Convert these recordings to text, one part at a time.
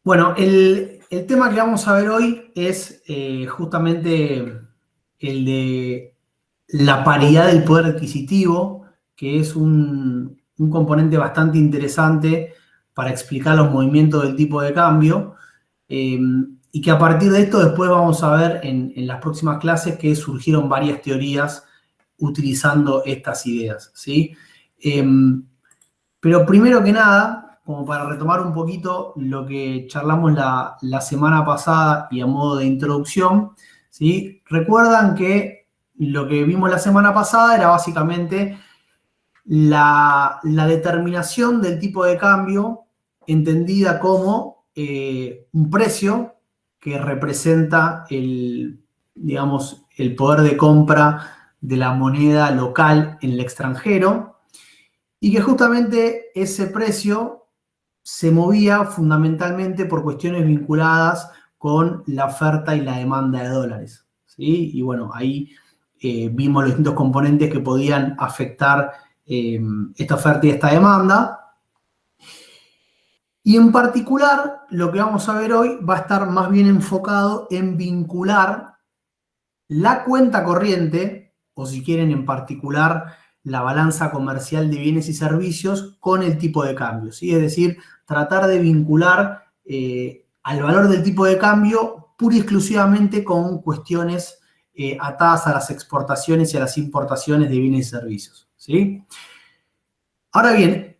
Bueno, el tema que vamos a ver hoy es justamente el de la paridad del poder adquisitivo, que es un componente bastante interesante para explicar los movimientos del tipo de cambio, y que a partir de esto después vamos a ver en las próximas clases que surgieron varias teorías utilizando estas ideas, ¿sí? Pero primero que nada, como para retomar un poquito lo que charlamos la semana pasada y a modo de introducción, ¿sí? Recuerdan que lo que vimos la semana pasada era básicamente la determinación del tipo de cambio entendida como un precio que representa digamos, el poder de compra de la moneda local en el extranjero, y que justamente ese precio se movía fundamentalmente por cuestiones vinculadas con la oferta y la demanda de dólares, ¿sí? Y bueno, ahí vimos los distintos componentes que podían afectar esta oferta y esta demanda. Y en particular, lo que vamos a ver hoy va a estar más bien enfocado en vincular la cuenta corriente, o si quieren en particular, la balanza comercial de bienes y servicios con el tipo de cambio, ¿sí? Es decir, tratar de vincular al valor del tipo de cambio pura y exclusivamente con cuestiones atadas a las exportaciones y a las importaciones de bienes y servicios, ¿sí? Ahora bien,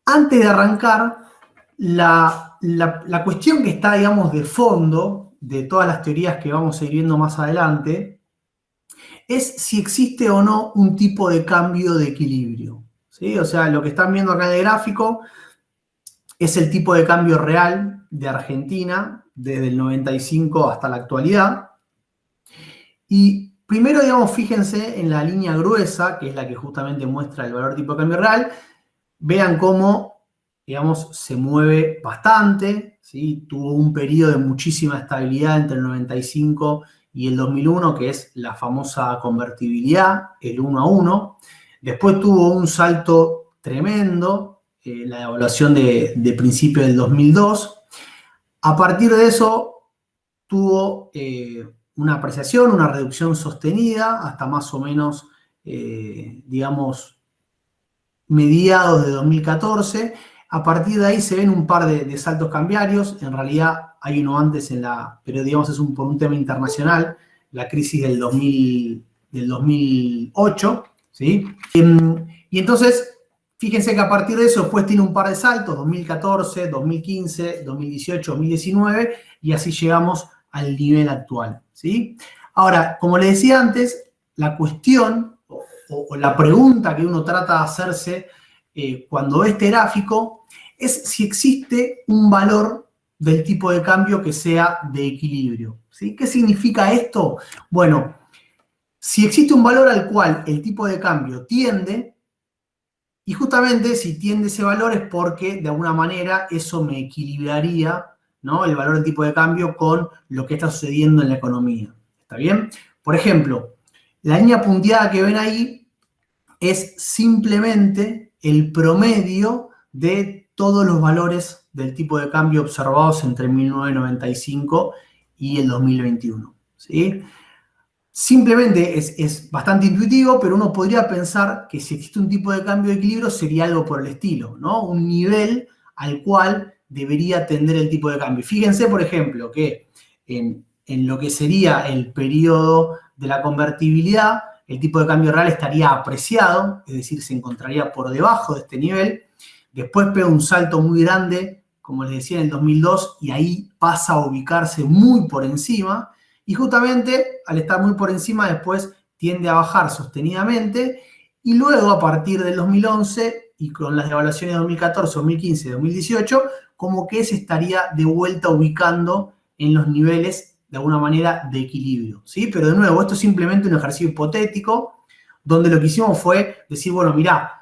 antes de arrancar, la cuestión que está, digamos, de fondo de todas las teorías que vamos a ir viendo más adelante es si existe o no un tipo de cambio de equilibrio, ¿sí? O sea, lo que están viendo acá en el gráfico es el tipo de cambio real de Argentina desde el 95 hasta la actualidad. Y primero, digamos, fíjense en la línea gruesa, que es la que justamente muestra el valor tipo de cambio real. Vean cómo, digamos, se mueve bastante, ¿sí? Tuvo un periodo de muchísima estabilidad entre el 95 y el 2001, que es la famosa convertibilidad, el 1 a 1. Después tuvo un salto tremendo, la devaluación de principio del 2002. A partir de eso tuvo una apreciación, una reducción sostenida hasta más o menos, digamos, mediados de 2014. A partir de ahí se ven un par de saltos cambiarios. En realidad hay uno antes pero digamos es por un tema internacional, la crisis del 2008, ¿sí? Y entonces, fíjense que a partir de eso después tiene un par de saltos, 2014, 2015, 2018, 2019, y así llegamos al nivel actual, ¿sí? Ahora, como les decía antes, la cuestión o la pregunta que uno trata de hacerse cuando ve este gráfico es si existe un valor del tipo de cambio que sea de equilibrio, ¿sí? ¿Qué significa esto? Bueno, si existe un valor al cual el tipo de cambio tiende, y justamente si tiende ese valor es porque de alguna manera eso me equilibraría, ¿no?, el valor del tipo de cambio con lo que está sucediendo en la economía. ¿Está bien? Por ejemplo, la línea punteada que ven ahí es simplemente el promedio de todos los valores del tipo de cambio observados entre 1995 y el 2021, ¿sí? Simplemente es bastante intuitivo, pero uno podría pensar que si existe un tipo de cambio de equilibrio sería algo por el estilo, ¿no? Un nivel al cual debería tender el tipo de cambio. Fíjense, por ejemplo, que en lo que sería el periodo de la convertibilidad, el tipo de cambio real estaría apreciado, es decir, se encontraría por debajo de este nivel. Después pega un salto muy grande, como les decía, en el 2002, y ahí pasa a ubicarse muy por encima. Y justamente, al estar muy por encima, después tiende a bajar sostenidamente. Y luego, a partir del 2011, y con las devaluaciones de 2014, 2015 y 2018, como que se estaría de vuelta ubicando en los niveles de alguna manera de equilibrio, ¿sí? Pero de nuevo, esto es simplemente un ejercicio hipotético, donde lo que hicimos fue decir, bueno, mirá,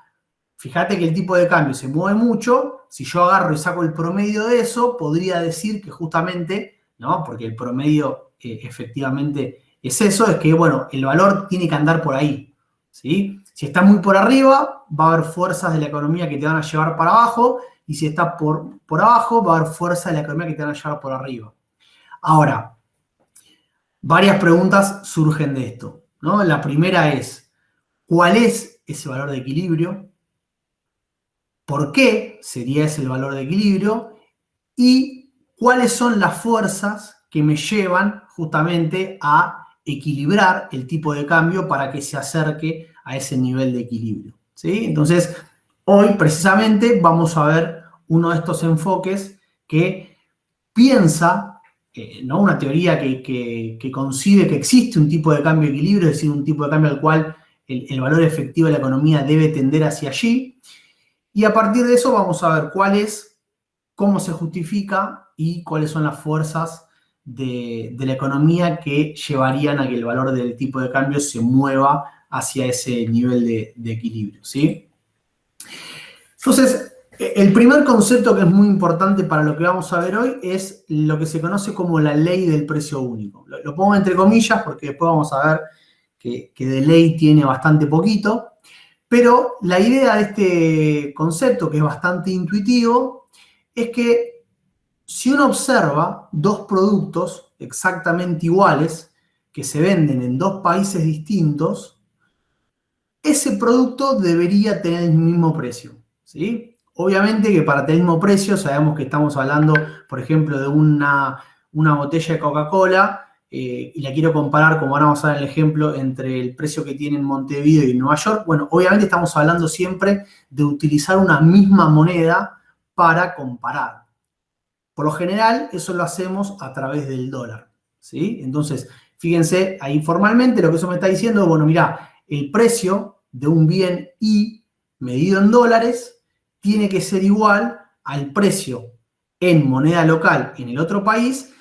fíjate que el tipo de cambio se mueve mucho, si yo agarro y saco el promedio de eso, podría decir que justamente, ¿no?, porque el promedio efectivamente es eso, es que, bueno, el valor tiene que andar por ahí, ¿sí? Si está muy por arriba, va a haber fuerzas de la economía que te van a llevar para abajo, y si está por abajo, va a haber fuerzas de la economía que te van a llevar por arriba. Ahora, varias preguntas surgen de esto, ¿no? La primera es, ¿cuál es ese valor de equilibrio? ¿Por qué sería ese el valor de equilibrio? ¿Y cuáles son las fuerzas que me llevan justamente a equilibrar el tipo de cambio para que se acerque a ese nivel de equilibrio? ¿Sí? Entonces, hoy precisamente vamos a ver uno de estos enfoques que piensa, ¿no? Una teoría que concibe que existe un tipo de cambio de equilibrio, es decir, un tipo de cambio al cual el valor efectivo de la economía debe tender hacia allí. Y a partir de eso vamos a ver cuál es, cómo se justifica y cuáles son las fuerzas de la economía que llevarían a que el valor del tipo de cambio se mueva hacia ese nivel de equilibrio, ¿sí? Entonces, el primer concepto que es muy importante para lo que vamos a ver hoy es lo que se conoce como la ley del precio único. Lo pongo entre comillas porque después vamos a ver que de ley tiene bastante poquito, pero la idea de este concepto, que es bastante intuitivo, es que si uno observa dos productos exactamente iguales que se venden en dos países distintos, ese producto debería tener el mismo precio, ¿sí? Obviamente que para tener el mismo precio sabemos que estamos hablando, por ejemplo, de una botella de Coca-Cola, y la quiero comparar, como ahora vamos a ver el ejemplo, entre el precio que tiene en Montevideo y en Nueva York. Bueno, obviamente estamos hablando siempre de utilizar una misma moneda para comparar. Por lo general, eso lo hacemos a través del dólar, ¿sí? Entonces, fíjense, ahí formalmente lo que eso me está diciendo, bueno, mira, el precio de un bien Y medido en dólares tiene que ser igual al precio en moneda local en el otro país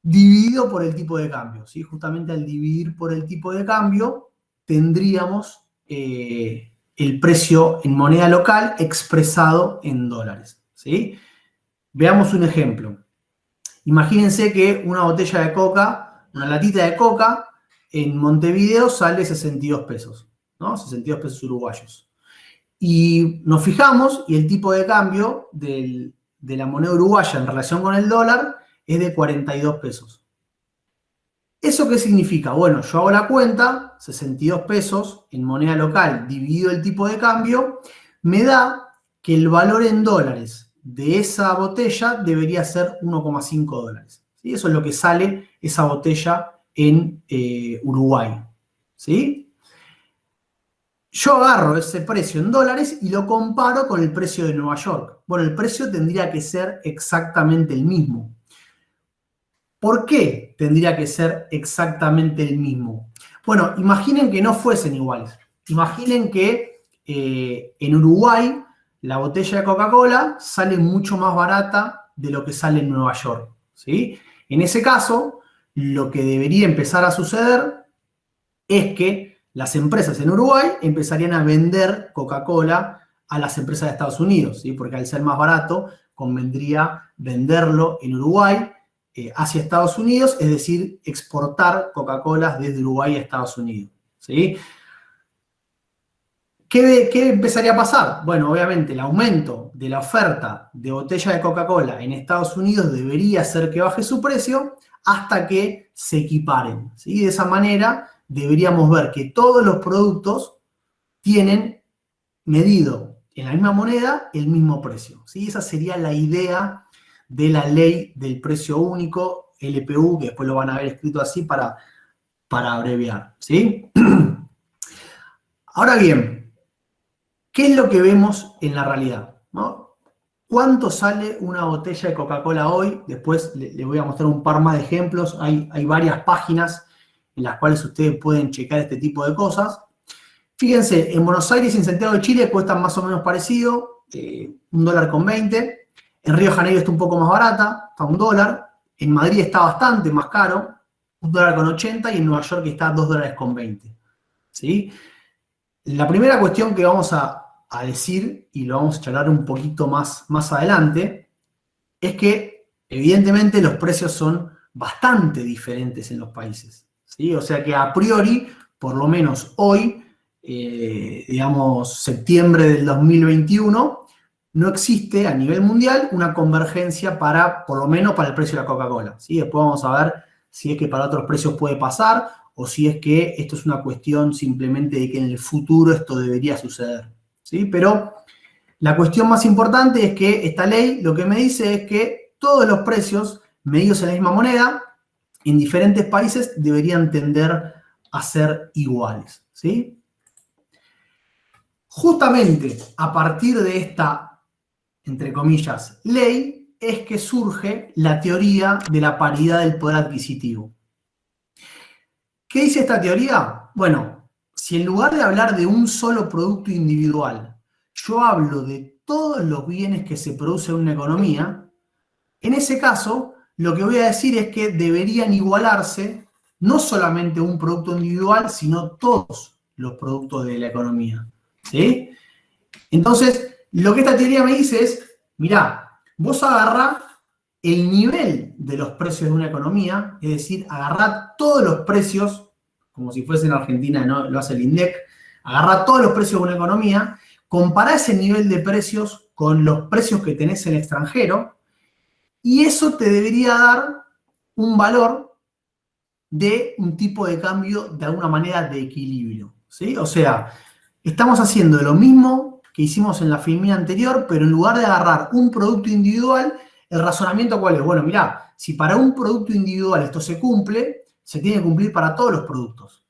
dividido por el tipo de cambio, ¿sí? Justamente al dividir por el tipo de cambio tendríamos el precio en moneda local expresado en dólares, ¿sí? Veamos un ejemplo. Imagínense que una botella de coca, una latita de coca, en Montevideo sale 62 pesos, ¿no? 62 pesos uruguayos. Y nos fijamos y el tipo de cambio de la moneda uruguaya en relación con el dólar es de 42 pesos. ¿Eso qué significa? Bueno, yo hago la cuenta, 62 pesos en moneda local dividido el tipo de cambio, me da que el valor en dólares de esa botella debería ser 1,5 dólares. ¿Sí? Eso es lo que sale esa botella en Uruguay. ¿Sí? Yo agarro ese precio en dólares y lo comparo con el precio de Nueva York. Bueno, el precio tendría que ser exactamente el mismo. ¿Por qué tendría que ser exactamente el mismo? Bueno, imaginen que no fuesen iguales. Imaginen que en Uruguay la botella de Coca-Cola sale mucho más barata de lo que sale en Nueva York, ¿sí? En ese caso, lo que debería empezar a suceder es que las empresas en Uruguay empezarían a vender Coca-Cola a las empresas de Estados Unidos, ¿sí? Porque al ser más barato, convendría venderlo en Uruguay hacia Estados Unidos, es decir, exportar Coca-Cola desde Uruguay a Estados Unidos, ¿sí? ¿Qué empezaría a pasar? Bueno, obviamente el aumento de la oferta de botella de Coca-Cola en Estados Unidos debería hacer que baje su precio hasta que se equiparen, ¿sí? De esa manera deberíamos ver que todos los productos tienen medido en la misma moneda el mismo precio, ¿sí? Esa sería la idea de la ley del precio único, LPU, que después lo van a ver escrito así para abreviar, ¿sí? Ahora bien, ¿qué es lo que vemos en la realidad? ¿No? ¿Cuánto sale una botella de Coca-Cola hoy? Después les voy a mostrar un par más de ejemplos. Hay varias páginas en las cuales ustedes pueden checar este tipo de cosas. Fíjense, en Buenos Aires y en Santiago de Chile cuestan más o menos parecido, $1,20. En Río de Janeiro está un poco más barata, está $1. En Madrid está bastante más caro, $1,80, y en Nueva York está $2,20. ¿Sí? La primera cuestión que vamos a decir, y lo vamos a charlar un poquito más adelante, es que evidentemente los precios son bastante diferentes en los países, ¿sí? O sea que a priori, por lo menos hoy, digamos, septiembre del 2021, no existe a nivel mundial una convergencia por lo menos para el precio de la Coca-Cola, ¿sí? Después vamos a ver si es que para otros precios puede pasar o si es que esto es una cuestión simplemente de que en el futuro esto debería suceder, ¿sí? Pero la cuestión más importante es que esta ley lo que me dice es que todos los precios medidos en la misma moneda en diferentes países deberían tender a ser iguales, ¿sí? Justamente a partir de esta, entre comillas, ley, es que surge la teoría de la paridad del poder adquisitivo. ¿Qué dice esta teoría? Bueno, si en lugar de hablar de un solo producto individual, yo hablo de todos los bienes que se producen en una economía, en ese caso, lo que voy a decir es que deberían igualarse no solamente un producto individual, sino todos los productos de la economía, ¿sí? Entonces, lo que esta teoría me dice es, mirá, vos agarrá el nivel de los precios de una economía, es decir, agarrá todos los precios, como si fuese en Argentina, ¿no? Lo hace el INDEC, agarrá todos los precios de una economía, compará ese nivel de precios con los precios que tenés en el extranjero, y eso te debería dar un valor de un tipo de cambio, de alguna manera, de equilibrio, ¿sí? O sea, estamos haciendo lo mismo que hicimos en la filmina anterior, pero en lugar de agarrar un producto individual, el razonamiento ¿cuál es? Bueno, mirá, si para un producto individual esto se cumple, se tiene que cumplir para todos los productos.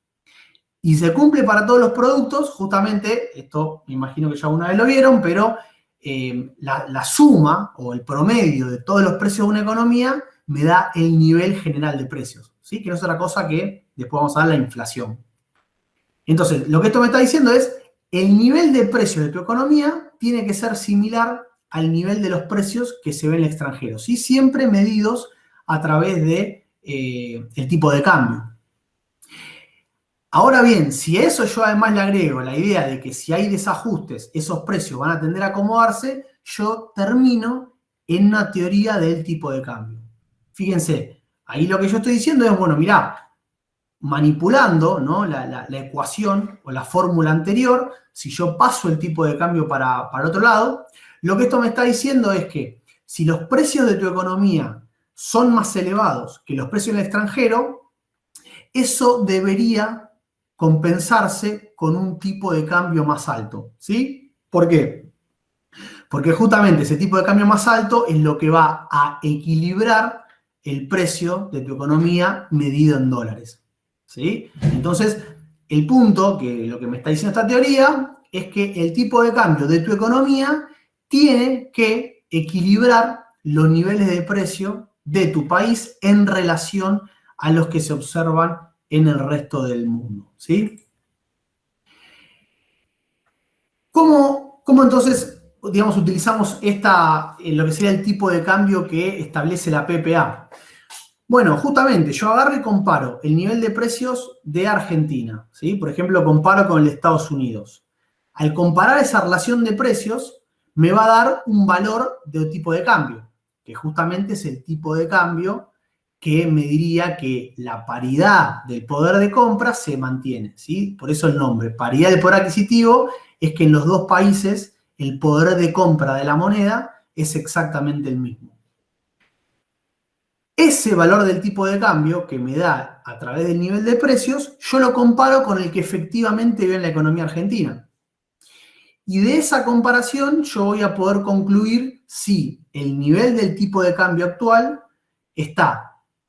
Y se cumple para todos los productos, justamente, esto me imagino que ya una vez lo vieron, pero la suma o el promedio de todos los precios de una economía me da el nivel general de precios, ¿sí? Que no es otra cosa que, después vamos a ver, la inflación. Entonces, lo que esto me está diciendo es, el nivel de precios de tu economía tiene que ser similar al nivel de los precios que se ven en el extranjero, ¿sí? Siempre medidos a través de el tipo de cambio. Ahora bien, si a eso yo además le agrego la idea de que si hay desajustes, esos precios van a tender a acomodarse, yo termino en una teoría del tipo de cambio. Fíjense, ahí lo que yo estoy diciendo es, bueno, mirá, manipulando, ¿no? la ecuación o la fórmula anterior, si yo paso el tipo de cambio para otro lado, lo que esto me está diciendo es que si los precios de tu economía son más elevados que los precios en el extranjero, eso debería compensarse con un tipo de cambio más alto, ¿sí? ¿Por qué? Porque justamente ese tipo de cambio más alto es lo que va a equilibrar el precio de tu economía medido en dólares, ¿sí? Entonces, el punto, que lo que me está diciendo esta teoría, es que el tipo de cambio de tu economía tiene que equilibrar los niveles de precio de tu país en relación a los que se observan en el resto del mundo, ¿sí? ¿Cómo entonces, digamos, utilizamos lo que sería el tipo de cambio que establece la PPA? Bueno, justamente yo agarro y comparo el nivel de precios de Argentina, ¿sí? Por ejemplo, comparo con el de Estados Unidos. Al comparar esa relación de precios, me va a dar un valor de tipo de cambio, que justamente es el tipo de cambio que me diría que la paridad del poder de compra se mantiene, ¿sí? Por eso el nombre, paridad del poder adquisitivo, es que en los dos países el poder de compra de la moneda es exactamente el mismo. Ese valor del tipo de cambio que me da a través del nivel de precios, yo lo comparo con el que efectivamente veo en la economía argentina. Y de esa comparación yo voy a poder concluir si el nivel del tipo de cambio actual está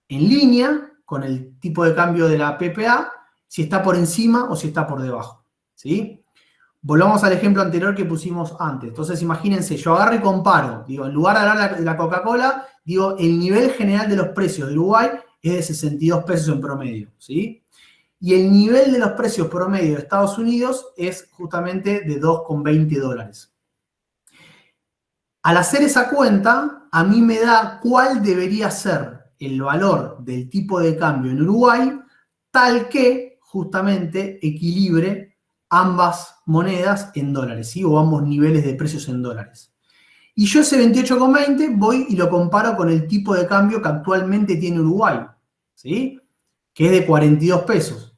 en línea con el tipo de cambio de la PPA, si está por encima o si está por debajo, ¿sí? Volvamos al ejemplo anterior que pusimos antes. Entonces, imagínense, yo agarro y comparo. Digo, en lugar de hablar de la Coca-Cola, digo, el nivel general de los precios de Uruguay es de 62 pesos en promedio, ¿sí? Y el nivel de los precios promedio de Estados Unidos es justamente de 2,20 dólares. Al hacer esa cuenta, a mí me da cuál debería ser el valor del tipo de cambio en Uruguay, tal que justamente equilibre ambas monedas en dólares, ¿sí? O ambos niveles de precios en dólares. Y yo ese 28,20 voy y lo comparo con el tipo de cambio que actualmente tiene Uruguay, ¿sí? Que es de 42 pesos.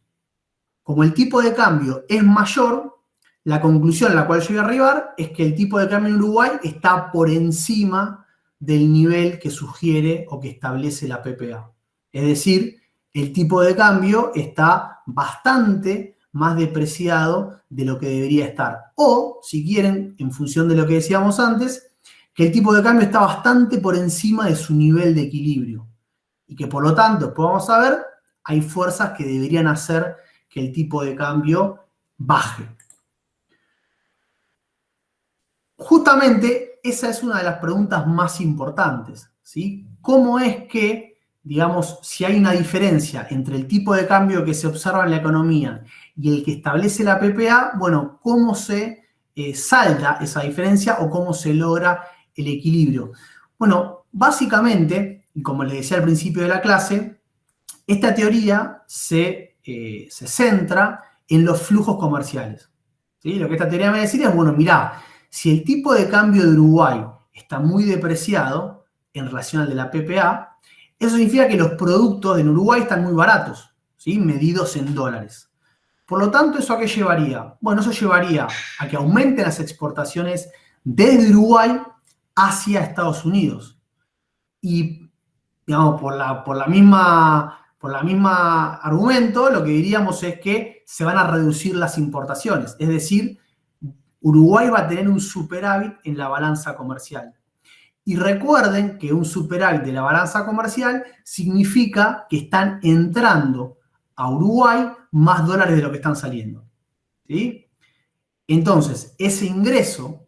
como el tipo de cambio es mayor, la conclusión a la cual yo voy a arribar es que el tipo de cambio en Uruguay está por encima del nivel que sugiere o que establece la PPA. Es decir, el tipo de cambio está bastante más depreciado de lo que debería estar. O, si quieren, en función de lo que decíamos antes, que el tipo de cambio está bastante por encima de su nivel de equilibrio. Y que por lo tanto, después vamos a ver, hay fuerzas que deberían hacer que el tipo de cambio baje. Justamente esa es una de las preguntas más importantes, ¿sí? ¿Cómo es que, digamos, si hay una diferencia entre el tipo de cambio que se observa en la economía y el que establece la PPA, bueno, cómo se salda esa diferencia o cómo se logra el equilibrio? Bueno, básicamente, y como les decía al principio de la clase, esta teoría se centra en los flujos comerciales, ¿sí? Lo que esta teoría me va a decir es, bueno, mirá, si el tipo de cambio de Uruguay está muy depreciado en relación al de la PPA, eso significa que los productos en Uruguay están muy baratos, ¿sí? Medidos en dólares. Por lo tanto, ¿eso a qué llevaría? Bueno, eso llevaría a que aumenten las exportaciones desde Uruguay hacia Estados Unidos. Y, digamos, por la misma argumento, lo que diríamos es que se van a reducir las importaciones. Es decir, Uruguay va a tener un superávit en la balanza comercial. Y recuerden que un superávit de la balanza comercial significa que están entrando a Uruguay más dólares de lo que están saliendo, ¿sí? Entonces, ese ingreso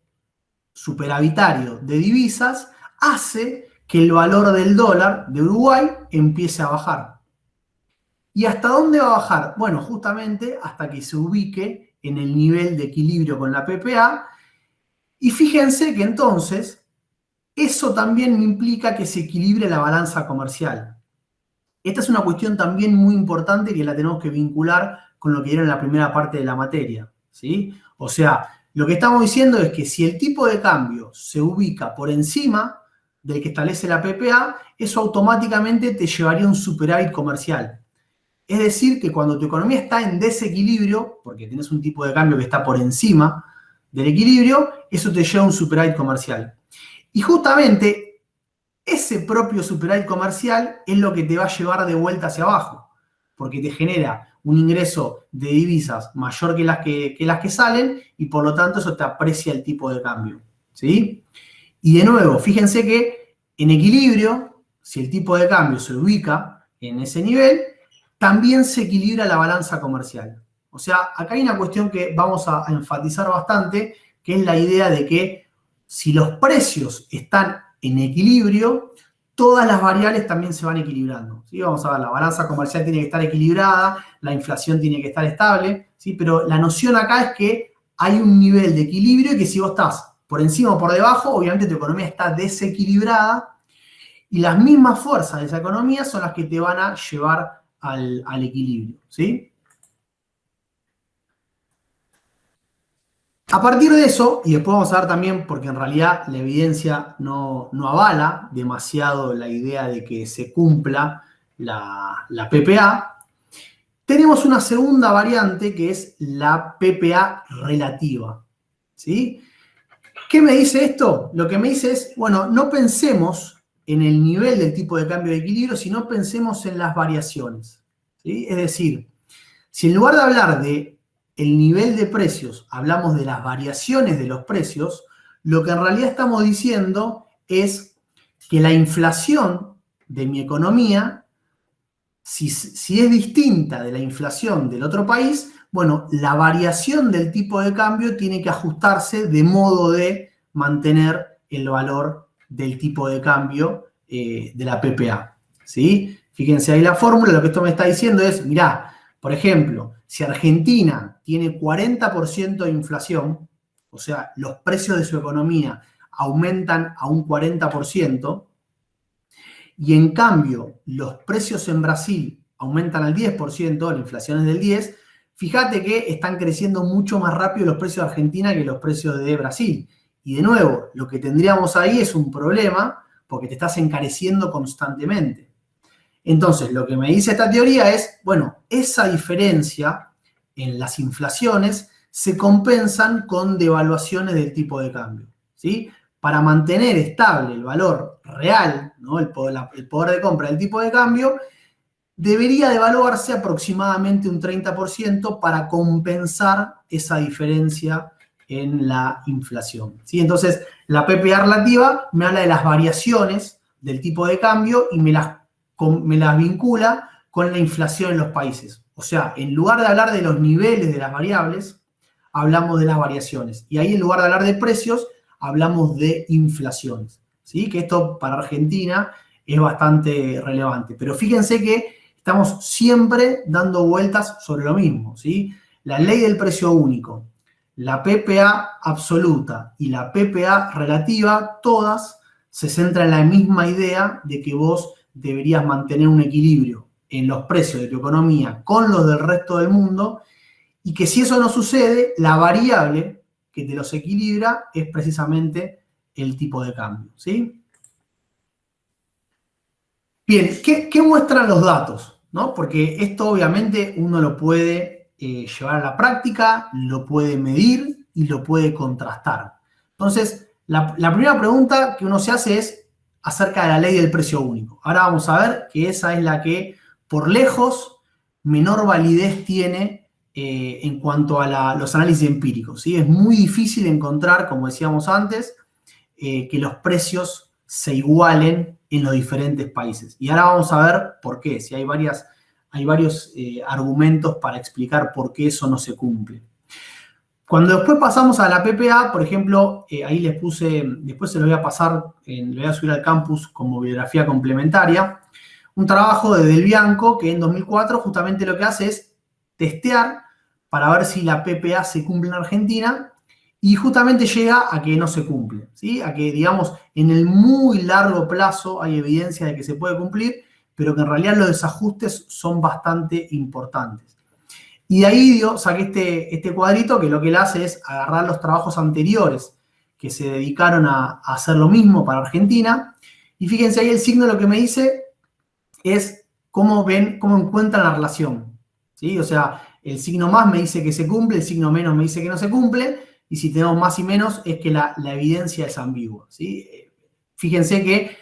superavitario de divisas hace que el valor del dólar de Uruguay empiece a bajar. ¿Y hasta dónde va a bajar? Bueno, justamente hasta que se ubique en el nivel de equilibrio con la PPA. Y fíjense que entonces eso también implica que se equilibre la balanza comercial. Esta es una cuestión también muy importante que la tenemos que vincular con lo que era en la primera parte de la materia, ¿sí? O sea, lo que estamos diciendo es que si el tipo de cambio se ubica por encima del que establece la PPA, eso automáticamente te llevaría a un superávit comercial. Es decir, que cuando tu economía está en desequilibrio, porque tienes un tipo de cambio que está por encima del equilibrio, eso te lleva a un superávit comercial. Y justamente ese propio superávit comercial es lo que te va a llevar de vuelta hacia abajo, porque te genera un ingreso de divisas mayor que las que salen y por lo tanto eso te aprecia el tipo de cambio, ¿sí? Y de nuevo, fíjense que en equilibrio, si el tipo de cambio se ubica en ese nivel, también se equilibra la balanza comercial. O sea, acá hay una cuestión que vamos a enfatizar bastante, que es la idea de que si los precios están en equilibrio, todas las variables también se van equilibrando, ¿sí? Vamos a ver, la balanza comercial tiene que estar equilibrada, la inflación tiene que estar estable, ¿sí? Pero la noción acá es que hay un nivel de equilibrio y que si vos estás por encima o por debajo, obviamente tu economía está desequilibrada y las mismas fuerzas de esa economía son las que te van a llevar al equilibrio, ¿sí? A partir de eso, y después vamos a ver también, porque en realidad la evidencia no avala demasiado la idea de que se cumpla la PPA, tenemos una segunda variante que es la PPA relativa, ¿sí? ¿Qué me dice esto? Lo que me dice es, bueno, no pensemos en el nivel del tipo de cambio de equilibrio, sino pensemos en las variaciones, ¿sí? Es decir, si en lugar de hablar de el nivel de precios, hablamos de las variaciones de los precios, lo que en realidad estamos diciendo es que la inflación de mi economía, si es distinta de la inflación del otro país, bueno, la variación del tipo de cambio tiene que ajustarse de modo de mantener el valor del tipo de cambio de la PPA, ¿sí? Fíjense ahí la fórmula, lo que esto me está diciendo es, mirá, por ejemplo, si Argentina tiene 40% de inflación, o sea, los precios de su economía aumentan a un 40%, y en cambio los precios en Brasil aumentan al 10%, la inflación es del 10%, fíjate que están creciendo mucho más rápido los precios de Argentina que los precios de Brasil. Y de nuevo, lo que tendríamos ahí es un problema porque te estás encareciendo constantemente. Entonces, lo que me dice esta teoría es, bueno, esa diferencia en las inflaciones se compensan con devaluaciones del tipo de cambio, ¿sí? Para mantener estable el valor real, ¿no? el poder de compra del tipo de cambio, debería devaluarse aproximadamente un 30% para compensar esa diferencia en la inflación, ¿sí? Entonces, la PPA relativa me habla de las variaciones del tipo de cambio y me las vincula con la inflación en los países. O sea, en lugar de hablar de los niveles de las variables, hablamos de las variaciones. Y ahí, en lugar de hablar de precios, hablamos de inflaciones, ¿sí? Que esto para Argentina es bastante relevante. Pero fíjense que estamos siempre dando vueltas sobre lo mismo, ¿sí? La ley del precio único, la PPA absoluta y la PPA relativa, todas se centran en la misma idea de que vos deberías mantener un equilibrio en los precios de tu economía con los del resto del mundo, y que si eso no sucede, la variable que te los equilibra es precisamente el tipo de cambio, ¿sí? Bien, ¿qué muestran los datos? ¿No? Porque esto obviamente uno lo puede llevar a la práctica, lo puede medir y lo puede contrastar. Entonces, la primera pregunta que uno se hace es acerca de la ley del precio único. Ahora vamos a ver que esa es la que, por lejos, menor validez tiene en cuanto a los análisis empíricos, ¿sí? Es muy difícil encontrar, como decíamos antes, que los precios se igualen en los diferentes países. Y ahora vamos a ver por qué, si hay varios argumentos para explicar por qué eso no se cumple. Cuando después pasamos a la PPA, por ejemplo, ahí les puse, después se lo voy a pasar, lo voy a subir al campus como bibliografía complementaria, un trabajo de Del Bianco que en 2004 justamente lo que hace es testear para ver si la PPA se cumple en Argentina, y justamente llega a que no se cumple, ¿sí? A que, digamos, en el muy largo plazo hay evidencia de que se puede cumplir, pero que en realidad los desajustes son bastante importantes. Y de ahí saqué este cuadrito que lo que él hace es agarrar los trabajos anteriores que se dedicaron a hacer lo mismo para Argentina, y fíjense ahí el signo lo que me dice es cómo encuentran la relación, ¿sí? O sea, el signo más me dice que se cumple, el signo menos me dice que no se cumple, y si tenemos más y menos es que la evidencia es ambigua, ¿sí? Fíjense que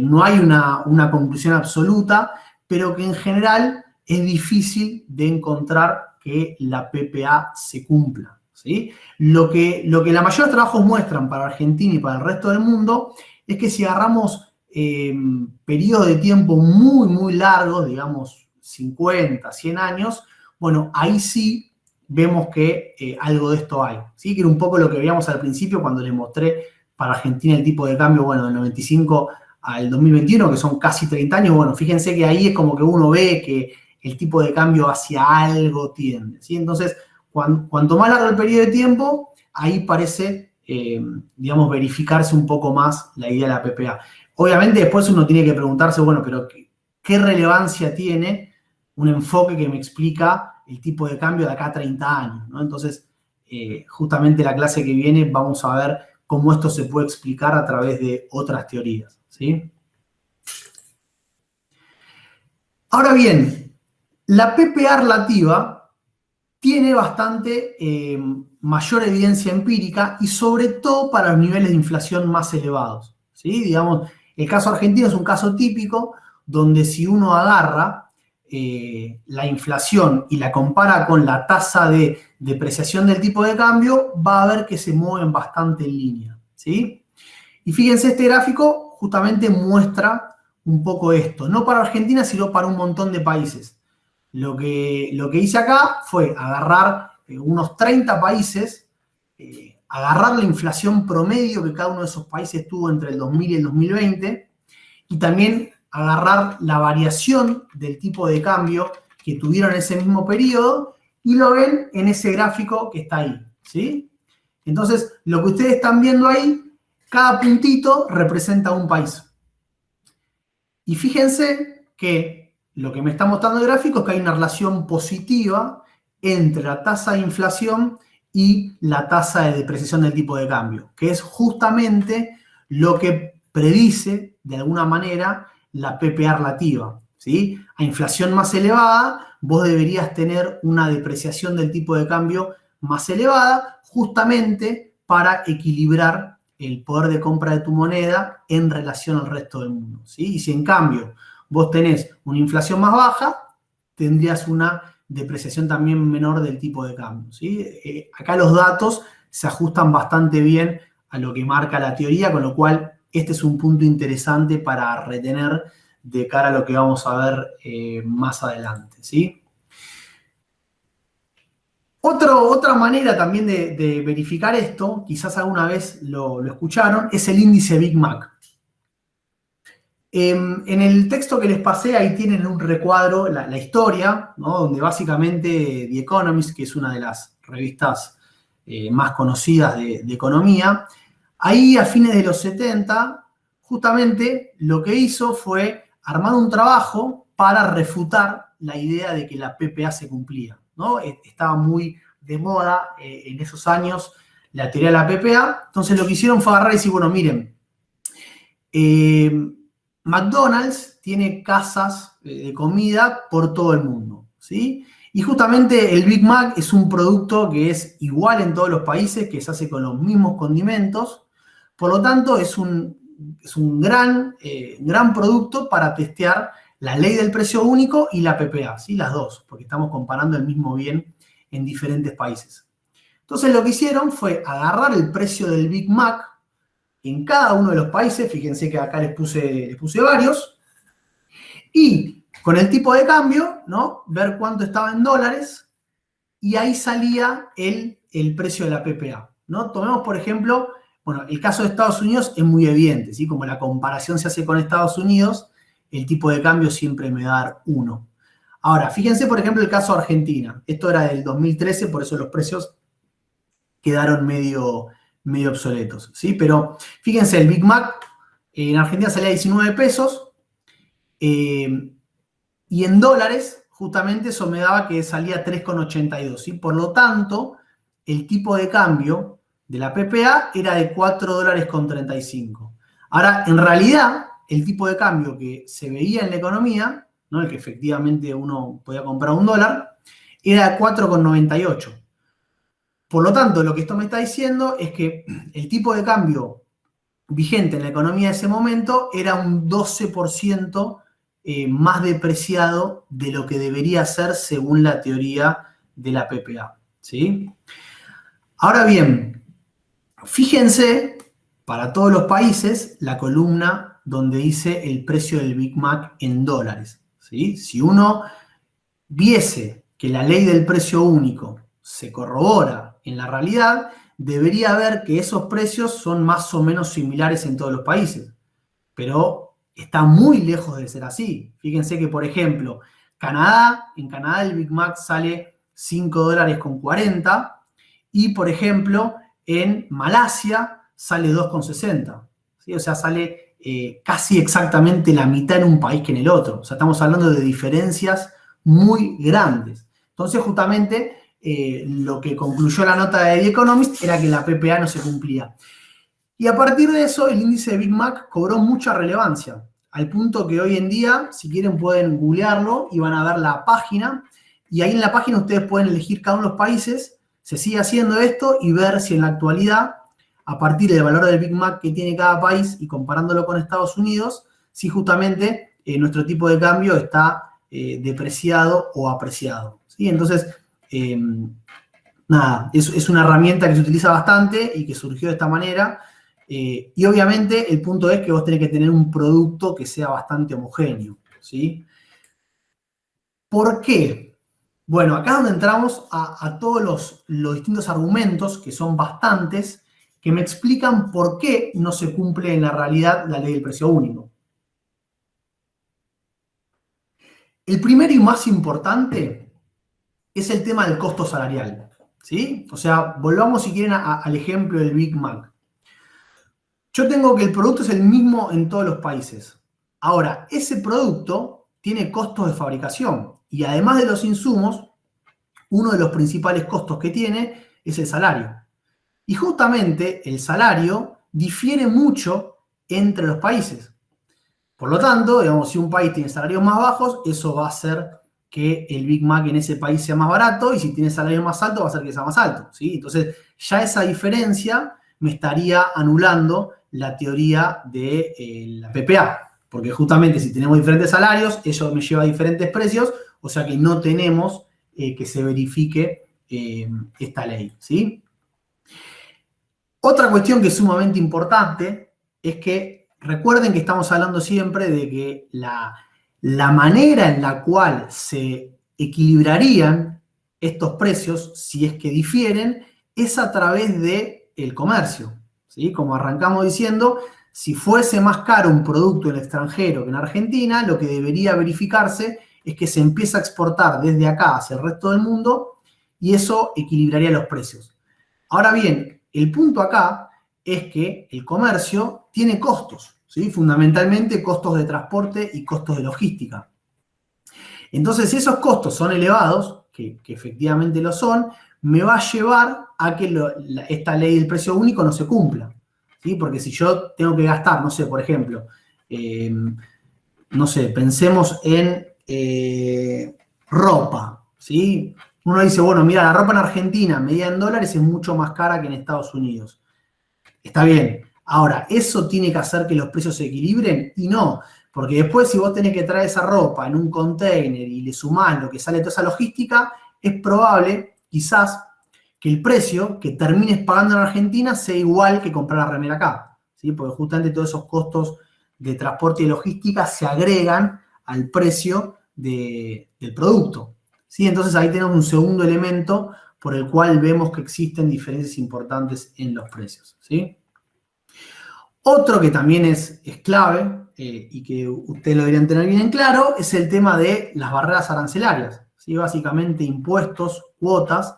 no hay una conclusión absoluta, pero que en general es difícil de encontrar que la PPA se cumpla, ¿sí? Lo que la mayoría de trabajos muestran para Argentina y para el resto del mundo es que si agarramos periodos de tiempo muy, muy largos, digamos 50, 100 años, bueno, ahí sí vemos que algo de esto hay, ¿sí? Que era un poco lo que veíamos al principio cuando les mostré para Argentina el tipo de cambio, bueno, del 95 al 2021, que son casi 30 años. Bueno, fíjense que ahí es como que uno ve que el tipo de cambio hacia algo tiende, ¿sí? Entonces, cuanto más largo el periodo de tiempo, ahí parece, digamos, verificarse un poco más la idea de la PPA. Obviamente después uno tiene que preguntarse, bueno, pero ¿qué relevancia tiene un enfoque que me explica el tipo de cambio de acá a 30 años, ¿no? Entonces, justamente la clase que viene vamos a ver cómo esto se puede explicar a través de otras teorías, ¿sí? Ahora bien, la PPA relativa tiene bastante mayor evidencia empírica, y sobre todo para los niveles de inflación más elevados, ¿sí? Digamos, el caso argentino es un caso típico donde si uno agarra la inflación y la compara con la tasa de depreciación del tipo de cambio, va a ver que se mueven bastante en línea, ¿sí? Y fíjense, este gráfico justamente muestra un poco esto, no para Argentina, sino para un montón de países. Lo que hice acá fue agarrar unos 30 países, agarrar la inflación promedio que cada uno de esos países tuvo entre el 2000 y el 2020, y también agarrar la variación del tipo de cambio que tuvieron en ese mismo periodo, y lo ven en ese gráfico que está ahí, ¿sí? Entonces, lo que ustedes están viendo ahí, cada puntito representa un país. Y fíjense que lo que me está mostrando el gráfico es que hay una relación positiva entre la tasa de inflación y la tasa de depreciación del tipo de cambio, que es justamente lo que predice, de alguna manera, la PPA relativa, ¿sí? A inflación más elevada, vos deberías tener una depreciación del tipo de cambio más elevada, justamente para equilibrar el poder de compra de tu moneda en relación al resto del mundo, ¿sí? Y si en cambio vos tenés una inflación más baja, tendrías una depreciación también menor del tipo de cambio, ¿sí? Acá los datos se ajustan bastante bien a lo que marca la teoría, con lo cual este es un punto interesante para retener de cara a lo que vamos a ver más adelante, ¿sí? Otra manera también de verificar esto, quizás alguna vez lo escucharon, es el índice Big Mac. En el texto que les pasé, ahí tienen un recuadro, la historia, ¿no? Donde básicamente The Economist, que es una de las revistas más conocidas de economía, ahí a fines de los 70, justamente lo que hizo fue armar un trabajo para refutar la idea de que la PPA se cumplía, ¿no? Estaba muy de moda en esos años la teoría de la PPA, entonces lo que hicieron fue agarrar y decir, bueno, miren, McDonald's tiene casas de comida por todo el mundo, ¿sí? Y justamente el Big Mac es un producto que es igual en todos los países, que se hace con los mismos condimentos, por lo tanto es un gran producto para testear la ley del precio único y la PPA, ¿sí? Las dos, porque estamos comparando el mismo bien en diferentes países. Entonces lo que hicieron fue agarrar el precio del Big Mac en cada uno de los países, fíjense que acá les puse varios, y con el tipo de cambio, ¿no? Ver cuánto estaba en dólares, y ahí salía el precio de la PPA, ¿no? Tomemos, por ejemplo, bueno, el caso de Estados Unidos es muy evidente, ¿sí? Como la comparación se hace con Estados Unidos, el tipo de cambio siempre me va a dar 1. Ahora, fíjense, por ejemplo, el caso de Argentina. Esto era del 2013, por eso los precios quedaron medio obsoletos, ¿sí? Pero fíjense, el Big Mac en Argentina salía a 19 pesos y en dólares justamente eso me daba que salía 3,82, ¿sí? Por lo tanto, el tipo de cambio de la PPA era de 4 dólares con 35. Ahora, en realidad, el tipo de cambio que se veía en la economía, ¿no? El que efectivamente uno podía comprar $1, era de 4,98. Por lo tanto, lo que esto me está diciendo es que el tipo de cambio vigente en la economía de ese momento era un 12% más depreciado de lo que debería ser según la teoría de la PPA, ¿sí? Ahora bien, fíjense, para todos los países, la columna donde dice el precio del Big Mac en dólares, ¿sí? Si uno viese que la ley del precio único se corrobora en la realidad, debería ver que esos precios son más o menos similares en todos los países. Pero está muy lejos de ser así. Fíjense que, por ejemplo, en Canadá el Big Mac sale 5 dólares con 40 y, por ejemplo, en Malasia sale 2,60. ¿Sí? O sea, sale casi exactamente la mitad en un país que en el otro. O sea, estamos hablando de diferencias muy grandes. Entonces, justamente, lo que concluyó la nota de The Economist era que la PPA no se cumplía. Y a partir de eso, el índice de Big Mac cobró mucha relevancia, al punto que hoy en día, si quieren, pueden googlearlo y van a ver la página. Y ahí en la página ustedes pueden elegir cada uno de los países, se sigue haciendo esto y ver si en la actualidad, a partir del valor del Big Mac que tiene cada país y comparándolo con Estados Unidos, si justamente nuestro tipo de cambio está depreciado o apreciado, ¿sí? Entonces, nada, es una herramienta que se utiliza bastante y que surgió de esta manera. Y obviamente el punto es que vos tenés que tener un producto que sea bastante homogéneo, ¿sí? ¿Por qué? Bueno, acá es donde entramos a todos los distintos argumentos, que son bastantes, que me explican por qué no se cumple en la realidad la ley del precio único. El primero y más importante es el tema del costo salarial, ¿sí? O sea, volvamos si quieren al ejemplo del Big Mac. Yo tengo que el producto es el mismo en todos los países. Ahora, ese producto tiene costos de fabricación y además de los insumos, uno de los principales costos que tiene es el salario. Y justamente el salario difiere mucho entre los países. Por lo tanto, digamos, si un país tiene salarios más bajos, eso va a hacer que el Big Mac en ese país sea más barato, y si tiene salarios más altos va a hacer que sea más alto, ¿sí? Entonces, ya esa diferencia me estaría anulando la teoría de la PPA, porque justamente si tenemos diferentes salarios, eso me lleva a diferentes precios, o sea que no tenemos que se verifique esta ley, ¿sí? Otra cuestión que es sumamente importante es que recuerden que estamos hablando siempre de que la manera en la cual se equilibrarían estos precios, si es que difieren, es a través del comercio, ¿sí? Como arrancamos diciendo, si fuese más caro un producto en el extranjero que en Argentina, lo que debería verificarse es que se empieza a exportar desde acá hacia el resto del mundo, y eso equilibraría los precios. Ahora bien, el punto acá es que el comercio tiene costos, ¿sí? Fundamentalmente costos de transporte y costos de logística. Entonces, si esos costos son elevados, que efectivamente lo son, me va a llevar a que esta ley del precio único no se cumpla, ¿sí? Porque si yo tengo que gastar, no sé, por ejemplo, no sé, pensemos en ropa, ¿sí? Uno dice, bueno, mira, la ropa en Argentina, medida en dólares, es mucho más cara que en Estados Unidos. Está bien. Ahora, ¿eso tiene que hacer que los precios se equilibren? Y no, porque después si vos tenés que traer esa ropa en un container y le sumás lo que sale toda esa logística, es probable, quizás, que el precio que termines pagando en Argentina sea igual que comprar la remera acá, ¿sí? Porque justamente todos esos costos de transporte y logística se agregan al precio del producto, ¿sí? Entonces ahí tenemos un segundo elemento por el cual vemos que existen diferencias importantes en los precios, ¿sí? Otro que también es clave y que ustedes lo deberían tener bien en claro es el tema de las barreras arancelarias, ¿sí? Básicamente impuestos, cuotas,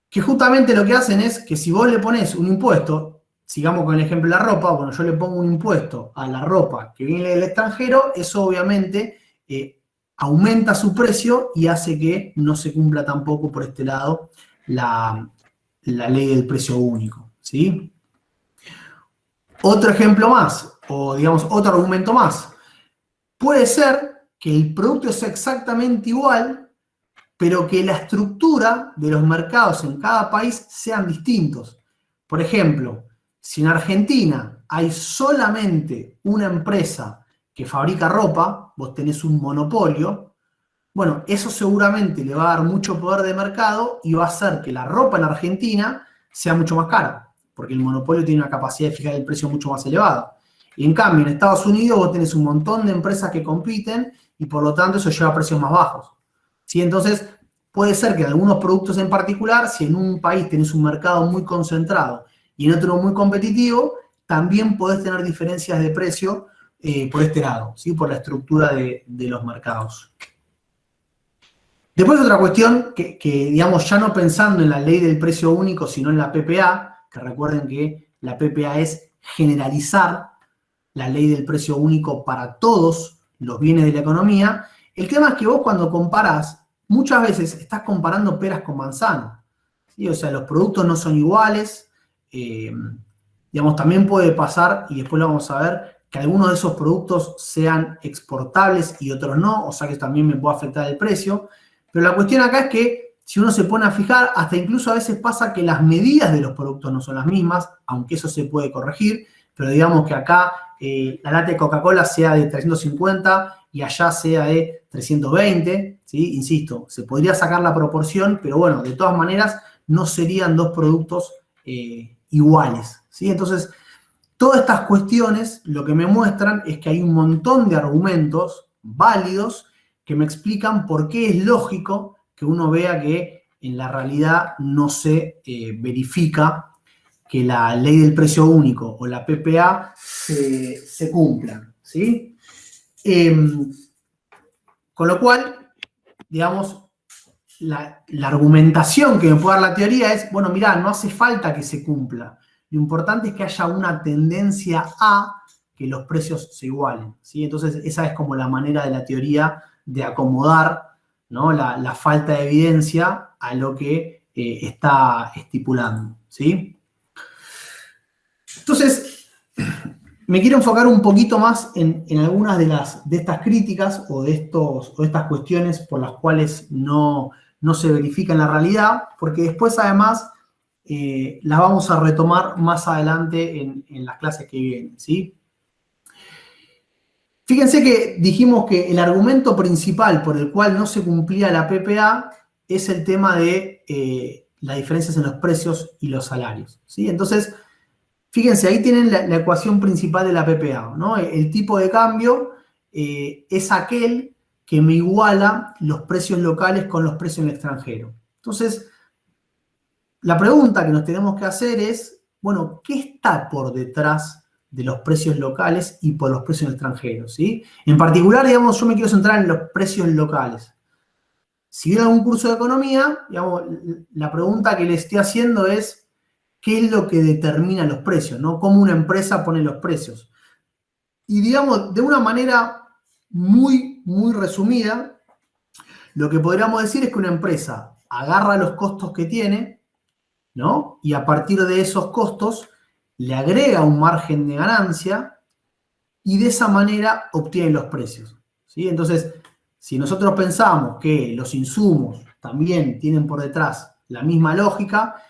que justamente lo que hacen es que si vos le pones un impuesto, sigamos con el ejemplo de la ropa, bueno, yo le pongo un impuesto a la ropa que viene del extranjero, eso obviamente aumenta su precio y hace que no se cumpla tampoco por este lado la ley del precio único, ¿sí? Otro ejemplo más, o digamos otro argumento más, puede ser que el producto sea exactamente igual, pero que la estructura de los mercados en cada país sean distintos. Por ejemplo, si en Argentina hay solamente una empresa que fabrica ropa, vos tenés un monopolio, bueno, eso seguramente le va a dar mucho poder de mercado y va a hacer que la ropa en Argentina sea mucho más cara, porque el monopolio tiene una capacidad de fijar el precio mucho más elevada. Y en cambio, en Estados Unidos vos tenés un montón de empresas que compiten y por lo tanto eso lleva a precios más bajos, ¿sí? Entonces, puede ser que en algunos productos en particular, si en un país tenés un mercado muy concentrado y en otro muy competitivo, también podés tener diferencias de precio por este lado, ¿sí? Por la estructura de los mercados. Después otra cuestión digamos, ya no pensando en la ley del precio único, sino en la PPA, que recuerden que la PPA es generalizar la ley del precio único para todos los bienes de la economía. El tema es que vos cuando comparás, muchas veces estás comparando peras con manzanas, ¿sí? O sea, los productos no son iguales. Digamos, también puede pasar, y después lo vamos a ver, que algunos de esos productos sean exportables y otros no, o sea que también me puede afectar el precio. Pero la cuestión acá es que si uno se pone a fijar, hasta incluso a veces pasa que las medidas de los productos no son las mismas, aunque eso se puede corregir, pero digamos que acá la lata de Coca-Cola sea de 350 y allá sea de 320, ¿sí? Insisto, se podría sacar la proporción, pero bueno, de todas maneras no serían dos productos iguales, ¿sí? Entonces, todas estas cuestiones lo que me muestran es que hay un montón de argumentos válidos que me explican por qué es lógico que uno vea que en la realidad no se verifica que la ley del precio único o la PPA se cumplan, ¿sí? Con lo cual, digamos, la argumentación que me puede dar la teoría es, bueno, mirá, no hace falta que se cumpla. Lo importante es que haya una tendencia a que los precios se igualen, ¿sí? Entonces, esa es como la manera de la teoría de acomodar, ¿no? la falta de evidencia a lo que está estipulando, ¿sí? Entonces, me quiero enfocar un poquito más en algunas de estas críticas o de estas cuestiones por las cuales no se verifica en la realidad, porque después además las vamos a retomar más adelante en las clases que vienen, ¿sí? Fíjense que dijimos que el argumento principal por el cual no se cumplía la PPA es el tema de las diferencias en los precios y los salarios, ¿sí? Entonces, fíjense, ahí tienen la ecuación principal de la PPA, ¿no? El tipo de cambio es aquel que me iguala los precios locales con los precios en el extranjero. Entonces, la pregunta que nos tenemos que hacer es, bueno, ¿qué está por detrás de los precios locales y por los precios extranjeros, ¿sí? En particular, digamos, yo me quiero centrar en los precios locales. Si vieron algún curso de economía, digamos, la pregunta que le estoy haciendo es, ¿qué es lo que determina los precios, ¿no? ¿Cómo una empresa pone los precios? Y digamos, de una manera muy, muy resumida, lo que podríamos decir es que una empresa agarra los costos que tiene, ¿no? Y a partir de esos costos le agrega un margen de ganancia y de esa manera obtiene los precios, ¿sí? Entonces, si nosotros pensamos que los insumos también tienen por detrás la misma lógica,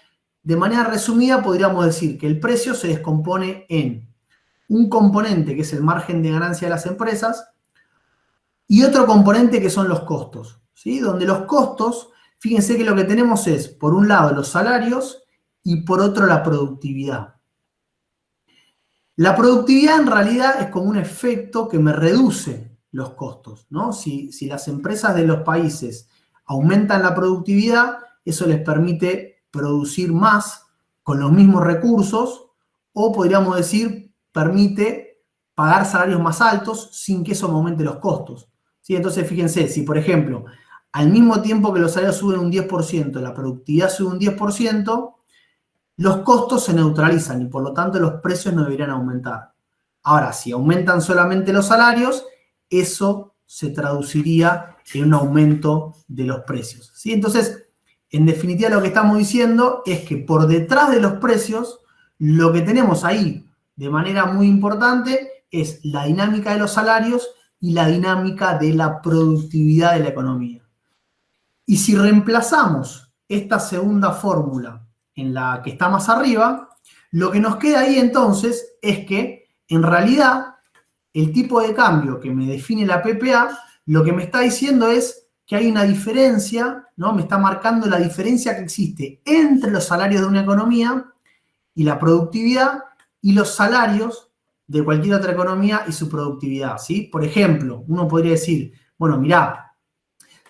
de manera resumida podríamos decir que el precio se descompone en un componente que es el margen de ganancia de las empresas y otro componente que son los costos, ¿sí? Donde los costos, fíjense que lo que tenemos es, por un lado, los salarios y por otro, la productividad. La productividad en realidad es como un efecto que me reduce los costos, ¿no? Si las empresas de los países aumentan la productividad, eso les permite producir más con los mismos recursos o podríamos decir, permite pagar salarios más altos sin que eso aumente los costos, ¿sí? Entonces, fíjense, si por ejemplo, al mismo tiempo que los salarios suben un 10%, la productividad sube un 10%, los costos se neutralizan y por lo tanto los precios no deberían aumentar. Ahora, si aumentan solamente los salarios, eso se traduciría en un aumento de los precios, ¿sí? Entonces, en definitiva lo que estamos diciendo es que por detrás de los precios, lo que tenemos ahí de manera muy importante es la dinámica de los salarios y la dinámica de la productividad de la economía. Y si reemplazamos esta segunda fórmula en la que está más arriba, lo que nos queda ahí entonces es que en realidad el tipo de cambio que me define la PPA, lo que me está diciendo es que hay una diferencia, ¿no? Me está marcando la diferencia que existe entre los salarios de una economía y la productividad y los salarios de cualquier otra economía y su productividad, ¿sí? Por ejemplo, uno podría decir, bueno, mirá,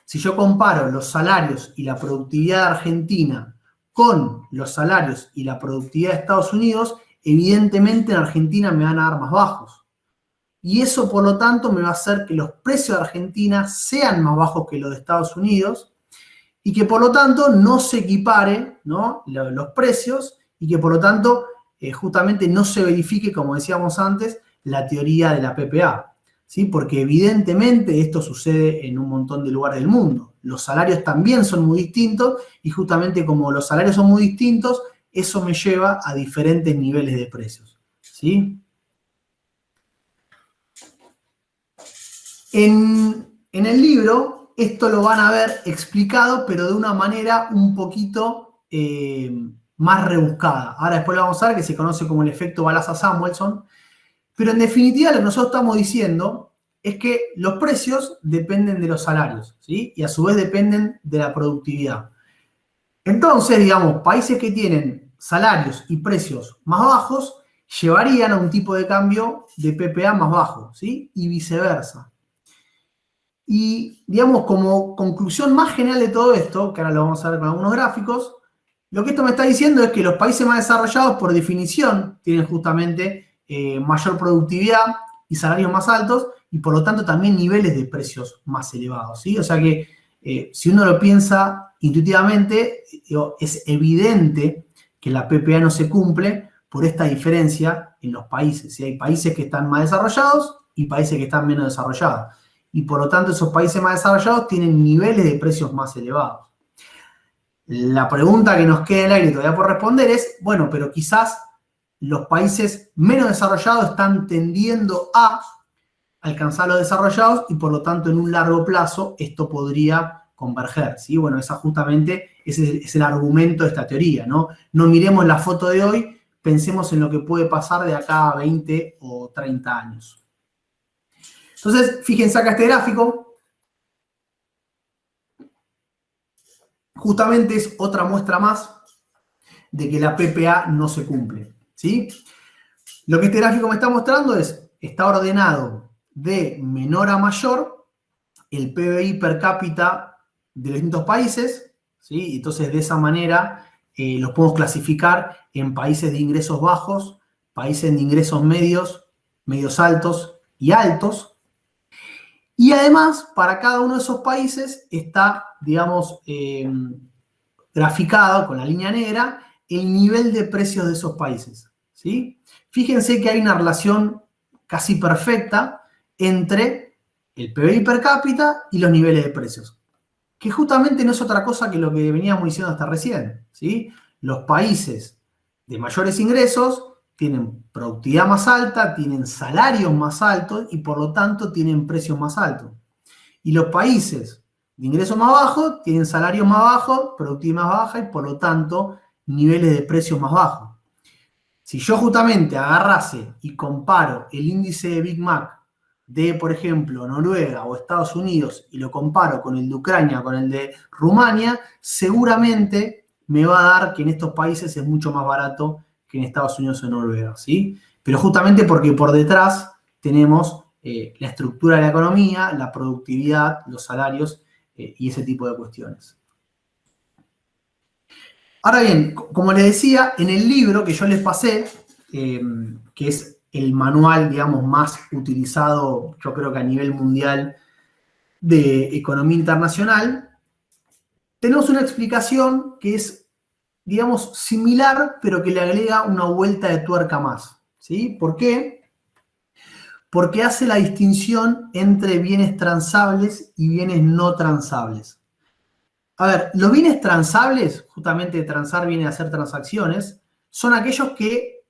si yo comparo los salarios y la productividad de Argentina con los salarios y la productividad de Estados Unidos, evidentemente en Argentina me van a dar más bajos. Y eso, por lo tanto, me va a hacer que los precios de Argentina sean más bajos que los de Estados Unidos y que, por lo tanto, no se equipare, ¿no? los precios y que, por lo tanto, justamente no se verifique, como decíamos antes, la teoría de la PPA, ¿sí? Porque evidentemente esto sucede en un montón de lugares del mundo. Los salarios también son muy distintos y justamente como los salarios son muy distintos, eso me lleva a diferentes niveles de precios, ¿sí? En el libro esto lo van a ver explicado, pero de una manera un poquito más rebuscada. Ahora después lo vamos a ver, que se conoce como el efecto Balassa-Samuelson. Pero en definitiva lo que nosotros estamos diciendo es que los precios dependen de los salarios, ¿sí? Y a su vez dependen de la productividad. Entonces, digamos, países que tienen salarios y precios más bajos llevarían a un tipo de cambio de PPA más bajo, ¿sí? Y viceversa. Y, digamos, como conclusión más general de todo esto, que ahora lo vamos a ver con algunos gráficos, lo que esto me está diciendo es que los países más desarrollados, por definición, tienen justamente mayor productividad y salarios más altos, y por lo tanto también niveles de precios más elevados, ¿sí? O sea que si uno lo piensa intuitivamente, es evidente que la PPA no se cumple por esta diferencia en los países, ¿sí? Hay países que están más desarrollados y países que están menos desarrollados. Y por lo tanto esos países más desarrollados tienen niveles de precios más elevados. La pregunta que nos queda en el aire todavía por responder es, bueno, pero quizás los países menos desarrollados están tendiendo a alcanzar los desarrollados y por lo tanto en un largo plazo esto podría converger, ¿sí? Bueno, esa justamente ese es el argumento de esta teoría, ¿no? No miremos la foto de hoy, pensemos en lo que puede pasar de acá a 20 o 30 años. Entonces, fíjense acá este gráfico. Justamente es otra muestra más de que la PPA no se cumple, ¿sí? Lo que este gráfico me está mostrando es, está ordenado de menor a mayor el PBI per cápita de los distintos países, ¿sí? Entonces, de esa manera los podemos clasificar en países de ingresos bajos, países de ingresos medios, medios altos y altos. Y además, para cada uno de esos países está, digamos, graficado con la línea negra el nivel de precios de esos países, ¿sí? Fíjense que hay una relación casi perfecta entre el PBI per cápita y los niveles de precios, que justamente no es otra cosa que lo que veníamos diciendo hasta recién, ¿sí? Los países de mayores ingresos tienen productividad más alta, tienen salarios más altos y por lo tanto tienen precios más altos. Y los países de ingresos más bajos tienen salarios más bajos, productividad más baja y por lo tanto niveles de precios más bajos. Si yo justamente agarrase y comparo el índice de Big Mac de, por ejemplo, Noruega o Estados Unidos y lo comparo con el de Ucrania, con el de Rumania, seguramente me va a dar que en estos países es mucho más barato que en Estados Unidos o Noruega, ¿sí? Pero justamente porque por detrás tenemos la estructura de la economía, la productividad, los salarios y ese tipo de cuestiones. Ahora bien, como les decía, en el libro que yo les pasé, que es el manual, digamos, más utilizado, yo creo que a nivel mundial de economía internacional, tenemos una explicación que es, digamos, similar, pero que le agrega una vuelta de tuerca más, ¿sí? ¿Por qué? Porque hace la distinción entre bienes transables y bienes no transables. A ver, los bienes transables, justamente transar viene a ser transacciones, son aquellos que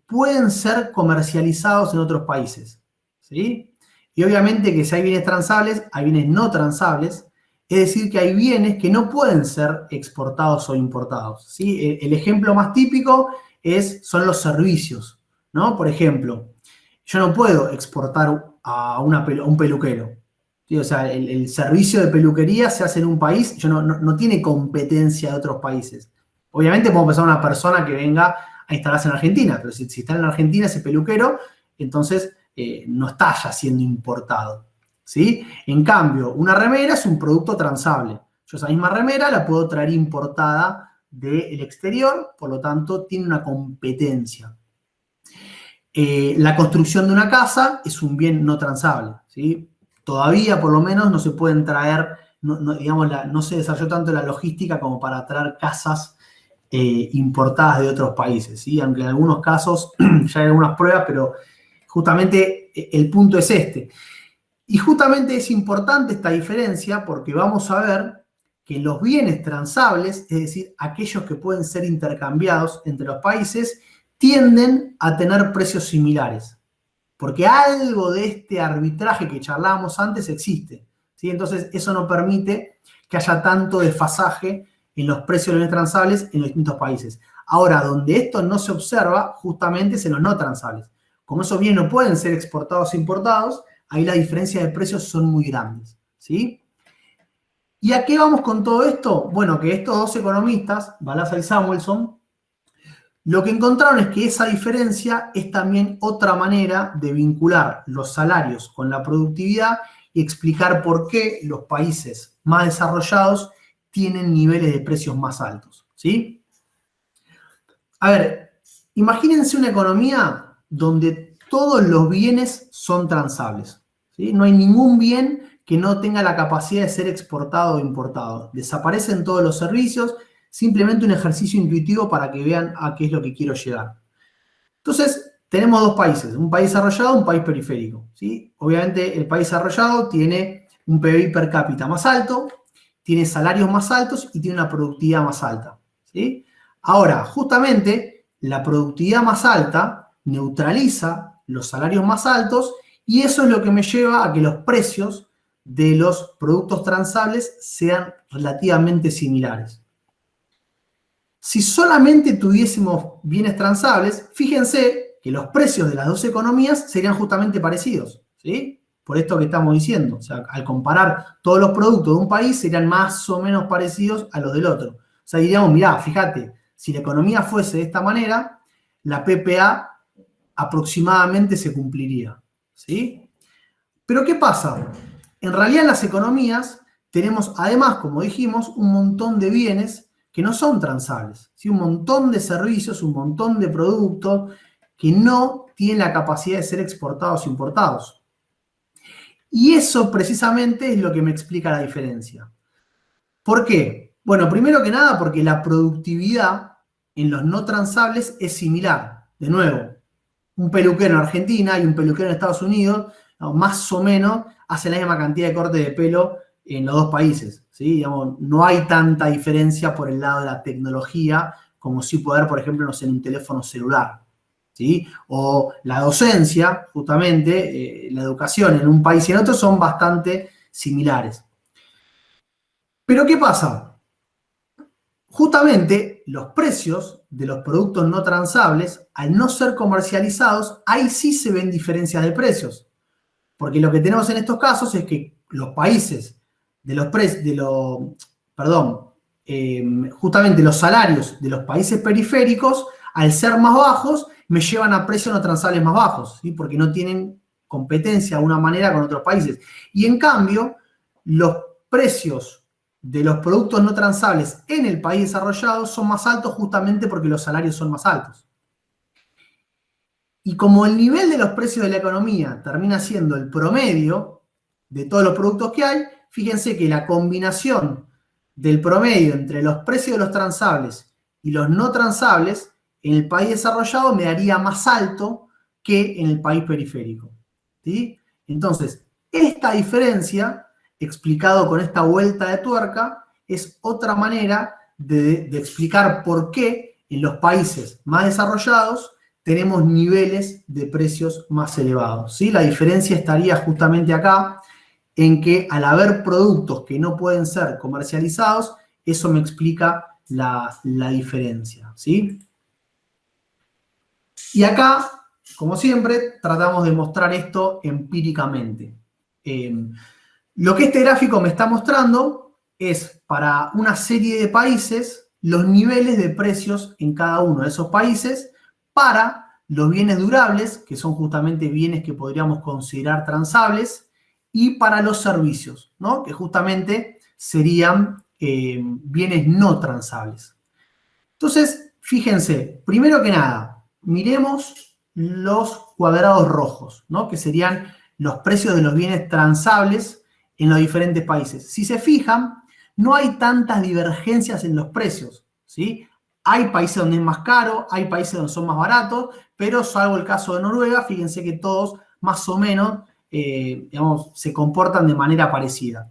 pueden ser comercializados en otros países, ¿sí? Y obviamente que si hay bienes transables, hay bienes no transables, es decir, que hay bienes que no pueden ser exportados o importados, ¿sí? El ejemplo más típico son los servicios, ¿no? Por ejemplo, yo no puedo exportar a un peluquero. Sí, o sea, el servicio de peluquería se hace en un país, no tiene competencia de otros países. Obviamente podemos pensar en una persona que venga a instalarse en Argentina, pero si está en Argentina ese peluquero, entonces no está ya siendo importado, ¿sí? En cambio, una remera es un producto transable. Yo esa misma remera la puedo traer importada del exterior, por lo tanto tiene una competencia. La construcción de una casa es un bien no transable, ¿sí? Todavía, por lo menos, no se pueden traer, digamos, no se desarrolló tanto la logística como para traer casas importadas de otros países, ¿sí? Aunque en algunos casos ya hay algunas pruebas, pero justamente el punto es este. Y justamente es importante esta diferencia porque vamos a ver que los bienes transables, es decir, aquellos que pueden ser intercambiados entre los países, tienden a tener precios similares. Porque algo de este arbitraje que charlábamos antes existe, ¿sí? Entonces, eso no permite que haya tanto desfasaje en los precios de los bienes transables en los distintos países. Ahora, donde esto no se observa, justamente es en los no transables. Como esos bienes no pueden ser exportados e importados, ahí las diferencias de precios son muy grandes, ¿sí? ¿Y a qué vamos con todo esto? Bueno, que estos dos economistas, Balazar y Samuelson, lo que encontraron es que esa diferencia es también otra manera de vincular los salarios con la productividad y explicar por qué los países más desarrollados tienen niveles de precios más altos, ¿sí? A ver, imagínense una economía donde todos los bienes son transables, ¿sí? No hay ningún bien que no tenga la capacidad de ser exportado o importado. Desaparecen todos los servicios, simplemente un ejercicio intuitivo para que vean a qué es lo que quiero llegar. Entonces, tenemos dos países, un país desarrollado y un país periférico, ¿sí? Obviamente, el país desarrollado tiene un PBI per cápita más alto, tiene salarios más altos y tiene una productividad más alta, ¿sí? Ahora, justamente, la productividad más alta neutraliza los salarios más altos y eso es lo que me lleva a que los precios de los productos transables sean relativamente similares. Si solamente tuviésemos bienes transables, fíjense que los precios de las dos economías serían justamente parecidos, ¿sí? Por esto que estamos diciendo. O sea, al comparar todos los productos de un país, serían más o menos parecidos a los del otro. O sea, diríamos, mirá, fíjate, si la economía fuese de esta manera, la PPA aproximadamente se cumpliría, ¿sí? Pero ¿qué pasa? En realidad en las economías tenemos, además, como dijimos, un montón de bienes que no son transables, ¿sí? Un montón de servicios, un montón de productos que no tienen la capacidad de ser exportados o importados. Y eso precisamente es lo que me explica la diferencia. ¿Por qué? Bueno, primero que nada porque la productividad en los no transables es similar. De nuevo, un peluquero en Argentina y un peluquero en Estados Unidos, más o menos, hacen la misma cantidad de corte de pelo en los dos países, ¿sí? Digamos, no hay tanta diferencia por el lado de la tecnología como sí puede haber, por ejemplo, no sé, en un teléfono celular, ¿sí? O la docencia, justamente, la educación en un país y en otro son bastante similares. Pero ¿qué pasa? Justamente los precios de los productos no transables, al no ser comercializados, ahí sí se ven diferencias de precios. Porque lo que tenemos en estos casos es que los países justamente los salarios de los países periféricos, al ser más bajos, me llevan a precios no transables más bajos, ¿sí? Porque no tienen competencia de alguna manera con otros países. Y en cambio, los precios de los productos no transables en el país desarrollado son más altos justamente porque los salarios son más altos. Y como el nivel de los precios de la economía termina siendo el promedio de todos los productos que hay, fíjense que la combinación del promedio entre los precios de los transables y los no transables en el país desarrollado me daría más alto que en el país periférico, ¿sí? Entonces, esta diferencia, explicado con esta vuelta de tuerca, es otra manera de explicar por qué en los países más desarrollados tenemos niveles de precios más elevados, ¿sí? La diferencia estaría justamente acá, en que al haber productos que no pueden ser comercializados, eso me explica la diferencia, ¿sí? Y acá, como siempre, tratamos de mostrar esto empíricamente. Lo que este gráfico me está mostrando es para una serie de países los niveles de precios en cada uno de esos países para los bienes durables, que son justamente bienes que podríamos considerar transables, y para los servicios, ¿no? Que justamente serían bienes no transables. Entonces, fíjense, primero que nada, miremos los cuadrados rojos, ¿no? Que serían los precios de los bienes transables en los diferentes países. Si se fijan, no hay tantas divergencias en los precios, ¿sí? Hay países donde es más caro, hay países donde son más baratos, pero salvo el caso de Noruega, fíjense que todos más o menos digamos, se comportan de manera parecida.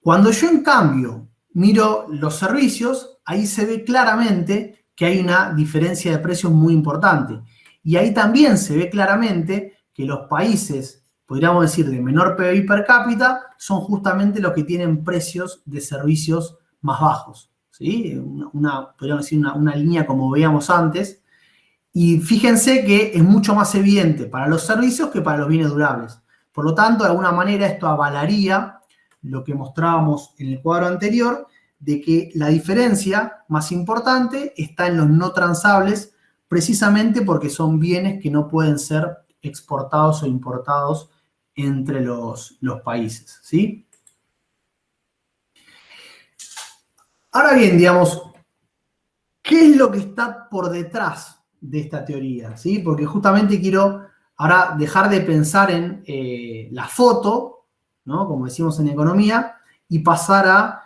Cuando yo, en cambio, miro los servicios, ahí se ve claramente que hay una diferencia de precios muy importante. Y ahí también se ve claramente que los países, podríamos decir, de menor PBI per cápita, son justamente los que tienen precios de servicios más bajos, ¿sí? Podríamos decir una línea como veíamos antes. Y fíjense que es mucho más evidente para los servicios que para los bienes durables. Por lo tanto, de alguna manera esto avalaría lo que mostrábamos en el cuadro anterior, de que la diferencia más importante está en los no transables, precisamente porque son bienes que no pueden ser exportados o importados entre los países, ¿sí? Ahora bien, digamos, ¿qué es lo que está por detrás de esta teoría? ¿Sí? Porque justamente quiero ahora dejar de pensar en la foto, ¿no? Como decimos en economía, y pasar a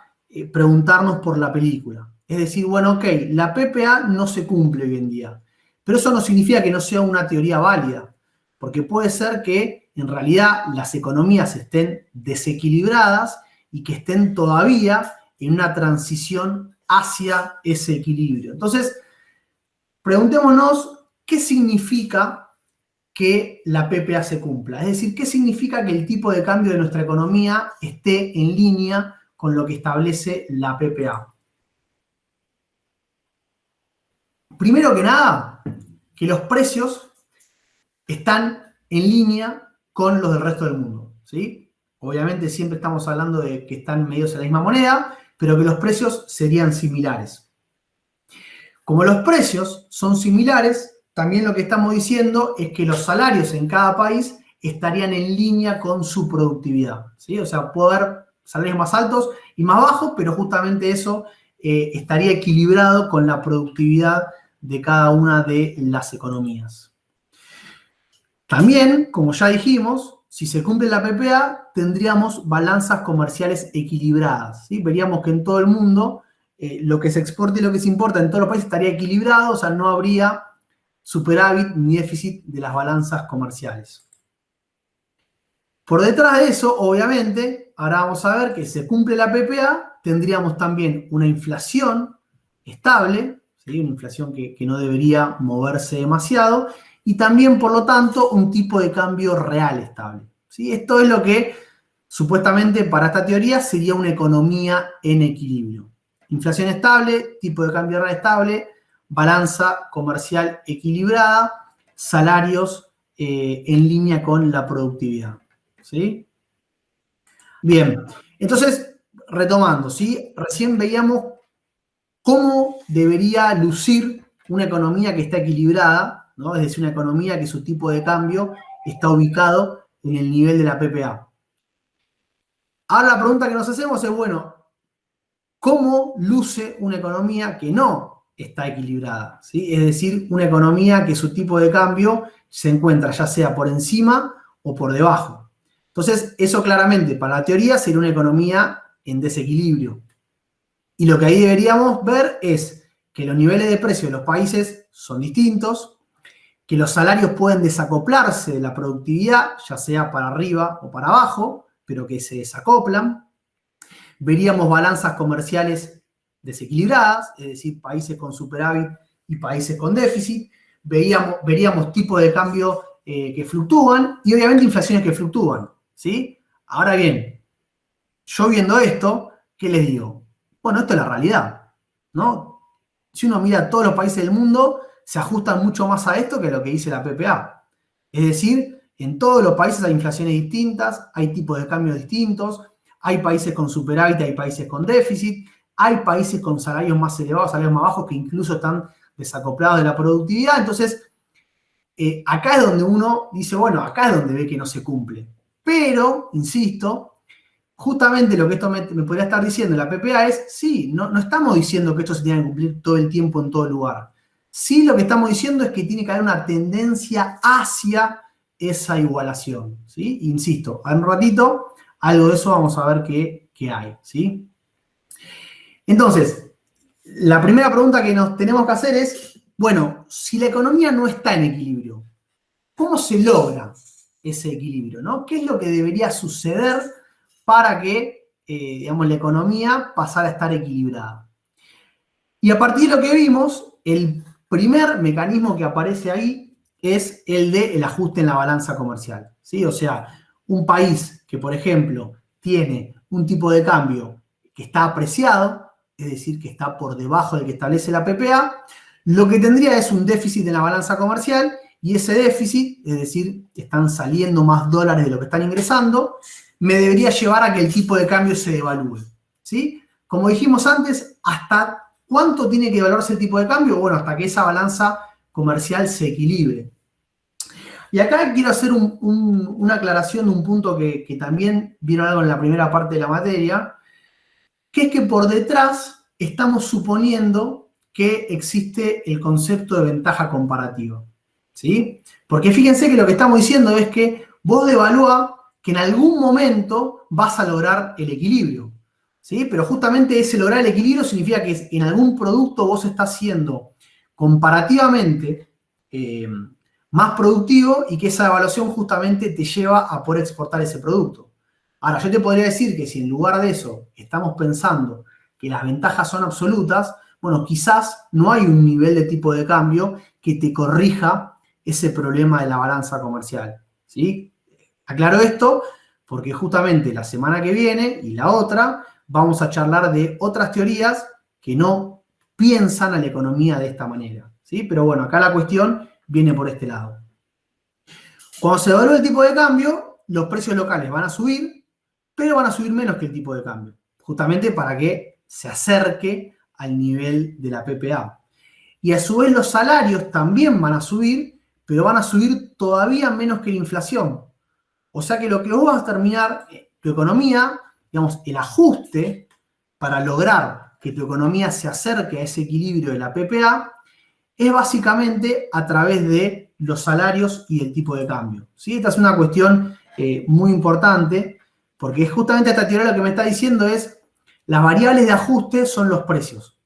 preguntarnos por la película. Es decir, bueno, ok, la PPA no se cumple hoy en día, pero eso no significa que no sea una teoría válida, porque puede ser que en realidad las economías estén desequilibradas y que estén todavía en una transición hacia ese equilibrio. Entonces, preguntémonos qué significa que la PPA se cumpla. Es decir, qué significa que el tipo de cambio de nuestra economía esté en línea con lo que establece la PPA. Primero que nada, que los precios están en línea con los del resto del mundo, ¿sí? Obviamente siempre estamos hablando de que están medidos en la misma moneda, pero que los precios serían similares. Como los precios son similares, también lo que estamos diciendo es que los salarios en cada país estarían en línea con su productividad, ¿sí? O sea, puede haber salarios más altos y más bajos, pero justamente eso estaría equilibrado con la productividad de cada una de las economías. También, como ya dijimos, si se cumple la PPA, tendríamos balanzas comerciales equilibradas, ¿sí? Veríamos que en todo el mundo lo que se exporta y lo que se importa en todos los países estaría equilibrado, o sea, no habría superávit ni déficit de las balanzas comerciales. Por detrás de eso, obviamente, ahora vamos a ver que se cumple la PPA, tendríamos también una inflación estable, ¿sí? Una inflación que no debería moverse demasiado, y también, por lo tanto, un tipo de cambio real estable, ¿sí? Esto es lo que, supuestamente, para esta teoría sería una economía en equilibrio. Inflación estable, tipo de cambio real estable, balanza comercial equilibrada, salarios en línea con la productividad, ¿sí? Bien, entonces, retomando, ¿sí? Recién veíamos cómo debería lucir una economía que está equilibrada, ¿no? Es decir, una economía que su tipo de cambio está ubicado en el nivel de la PPA. Ahora la pregunta que nos hacemos es, bueno, ¿cómo luce una economía que no está equilibrada? ¿Sí? Es decir, una economía que su tipo de cambio se encuentra ya sea por encima o por debajo. Entonces, eso claramente para la teoría sería una economía en desequilibrio. Y lo que ahí deberíamos ver es que los niveles de precio de los países son distintos, que los salarios pueden desacoplarse de la productividad, ya sea para arriba o para abajo, pero que se desacoplan. Veríamos balanzas comerciales desequilibradas, es decir, países con superávit y países con déficit. Veríamos tipos de cambio que fluctúan y obviamente inflaciones que fluctúan, ¿sí? Ahora bien, yo viendo esto, ¿qué les digo? Bueno, esto es la realidad, ¿no? Si uno mira todos los países del mundo, se ajustan mucho más a esto que a lo que dice la PPA. Es decir, en todos los países hay inflaciones distintas, hay tipos de cambio distintos, hay países con superávit, hay países con déficit, hay países con salarios más elevados, salarios más bajos, que incluso están desacoplados de la productividad. Entonces, acá es donde uno dice, bueno, acá es donde ve que no se cumple. Pero, insisto, justamente lo que esto me podría estar diciendo la PPA es, sí, no estamos diciendo que esto se tiene que cumplir todo el tiempo en todo lugar. Sí, lo que estamos diciendo es que tiene que haber una tendencia hacia esa igualación, ¿sí? Insisto, en un ratito, algo de eso vamos a ver qué hay, ¿sí? Entonces, la primera pregunta que nos tenemos que hacer es, bueno, si la economía no está en equilibrio, ¿cómo se logra ese equilibrio, ¿no? ¿Qué es lo que debería suceder para que, digamos, la economía pasara a estar equilibrada? Y a partir de lo que vimos, el primer mecanismo que aparece ahí es el del ajuste en la balanza comercial, ¿sí? O sea, un país que, por ejemplo, tiene un tipo de cambio que está apreciado, es decir, que está por debajo del que establece la PPA, lo que tendría es un déficit en la balanza comercial y ese déficit, es decir, que están saliendo más dólares de lo que están ingresando, me debería llevar a que el tipo de cambio se devalúe, ¿sí? Como dijimos antes, ¿hasta cuánto tiene que evaluarse el tipo de cambio? Bueno, hasta que esa balanza comercial se equilibre. Y acá quiero hacer una aclaración de un punto que también vieron algo en la primera parte de la materia, que es que por detrás estamos suponiendo que existe el concepto de ventaja comparativa, ¿sí? Porque fíjense que lo que estamos diciendo es que vos devaluás que en algún momento vas a lograr el equilibrio, ¿sí? Pero justamente ese lograr el equilibrio significa que en algún producto vos estás siendo comparativamente más productivo y que esa evaluación justamente te lleva a poder exportar ese producto. Ahora, yo te podría decir que si en lugar de eso estamos pensando que las ventajas son absolutas, bueno, quizás no hay un nivel de tipo de cambio que te corrija ese problema de la balanza comercial, ¿sí? Aclaro esto porque justamente la semana que viene y la otra vamos a charlar de otras teorías que no piensan a la economía de esta manera, ¿sí? Pero bueno, acá la cuestión viene por este lado. Cuando se evalúa el tipo de cambio, los precios locales van a subir, pero van a subir menos que el tipo de cambio, justamente para que se acerque al nivel de la PPA. Y a su vez los salarios también van a subir, pero van a subir todavía menos que la inflación. O sea que lo que vos vas a terminar, tu economía, digamos, el ajuste para lograr que tu economía se acerque a ese equilibrio de la PPA, es básicamente a través de los salarios y el tipo de cambio, ¿sí? Esta es una cuestión muy importante, porque justamente esta teoría lo que me está diciendo es, las variables de ajuste son los precios,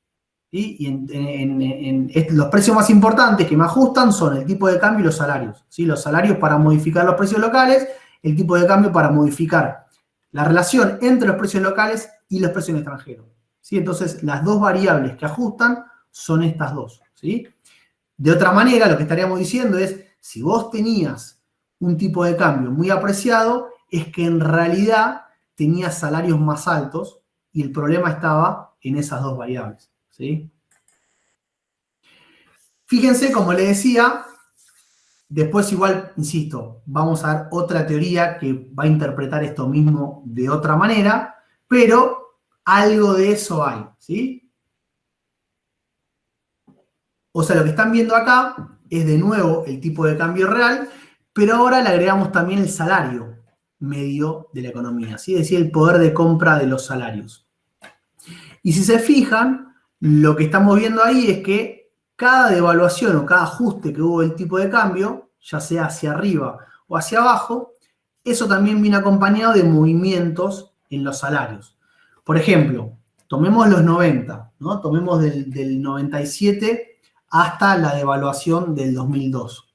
¿sí? Y los precios más importantes que me ajustan son el tipo de cambio y los salarios, ¿sí? Los salarios para modificar los precios locales, el tipo de cambio para modificar la relación entre los precios locales y los precios en extranjero, ¿sí? Entonces, las dos variables que ajustan son estas dos, ¿sí? De otra manera, lo que estaríamos diciendo es, si vos tenías un tipo de cambio muy apreciado, es que en realidad tenías salarios más altos y el problema estaba en esas dos variables, ¿sí? Fíjense, como les decía, después igual, insisto, vamos a ver otra teoría que va a interpretar esto mismo de otra manera, pero algo de eso hay, ¿sí? O sea, lo que están viendo acá es de nuevo el tipo de cambio real, pero ahora le agregamos también el salario medio de la economía, ¿sí? Es decir, el poder de compra de los salarios. Y si se fijan, lo que estamos viendo ahí es que cada devaluación o cada ajuste que hubo del tipo de cambio, ya sea hacia arriba o hacia abajo, eso también viene acompañado de movimientos en los salarios. Por ejemplo, tomemos los 90, ¿no? Tomemos del 97 hasta la devaluación del 2002.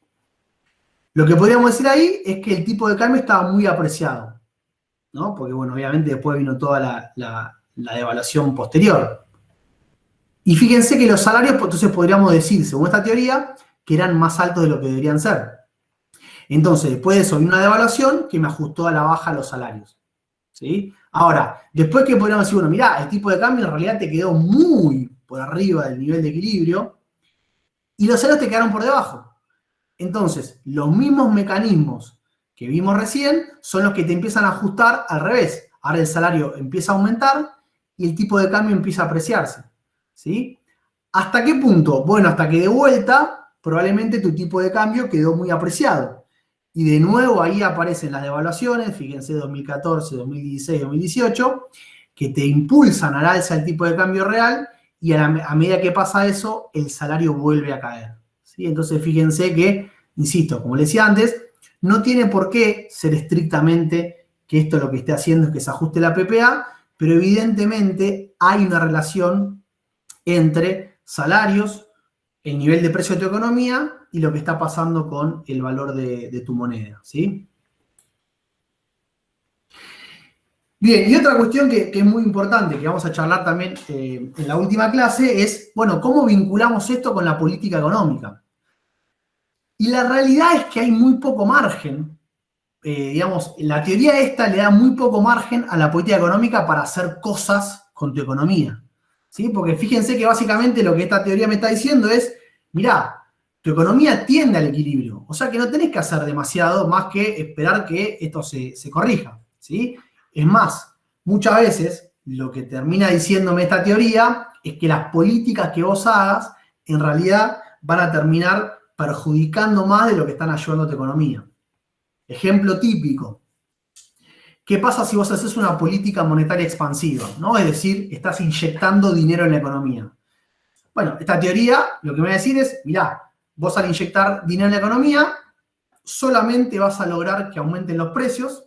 Lo que podríamos decir ahí es que el tipo de cambio estaba muy apreciado, ¿no? Porque, bueno, obviamente después vino toda la devaluación posterior. Y fíjense que los salarios, entonces podríamos decir, según esta teoría, que eran más altos de lo que deberían ser. Entonces, después de eso vino una devaluación que me ajustó a la baja los salarios, ¿sí? Ahora, después que podríamos decir, bueno, mirá, el tipo de cambio en realidad te quedó muy por arriba del nivel de equilibrio y los salarios te quedaron por debajo. Entonces, los mismos mecanismos que vimos recién son los que te empiezan a ajustar al revés. Ahora el salario empieza a aumentar y el tipo de cambio empieza a apreciarse, ¿sí? ¿Hasta qué punto? Bueno, hasta que de vuelta probablemente tu tipo de cambio quedó muy apreciado. Y de nuevo ahí aparecen las devaluaciones, fíjense 2014, 2016, 2018, que te impulsan al alza el tipo de cambio real y a medida que pasa eso, el salario vuelve a caer, ¿sí? Entonces fíjense que, insisto, como les decía antes, no tiene por qué ser estrictamente que esto lo que esté haciendo es que se ajuste la PPA, pero evidentemente hay una relación entre salarios, el nivel de precio de tu economía y lo que está pasando con el valor de tu moneda, ¿sí? Bien, y otra cuestión que es muy importante, que vamos a charlar también en la última clase, es, bueno, ¿cómo vinculamos esto con la política económica? Y la realidad es que hay muy poco margen, digamos, la teoría esta le da muy poco margen a la política económica para hacer cosas con tu economía, ¿sí? Porque fíjense que básicamente lo que esta teoría me está diciendo es, mirá, tu economía tiende al equilibrio, o sea que no tenés que hacer demasiado más que esperar que esto se corrija, ¿sí? Es más, muchas veces lo que termina diciéndome esta teoría es que las políticas que vos hagas en realidad van a terminar perjudicando más de lo que están ayudando a tu economía. Ejemplo típico. ¿Qué pasa si vos haces una política monetaria expansiva, ¿no? Es decir, estás inyectando dinero en la economía. Bueno, esta teoría lo que me va a decir es, mirá, vos al inyectar dinero en la economía, solamente vas a lograr que aumenten los precios,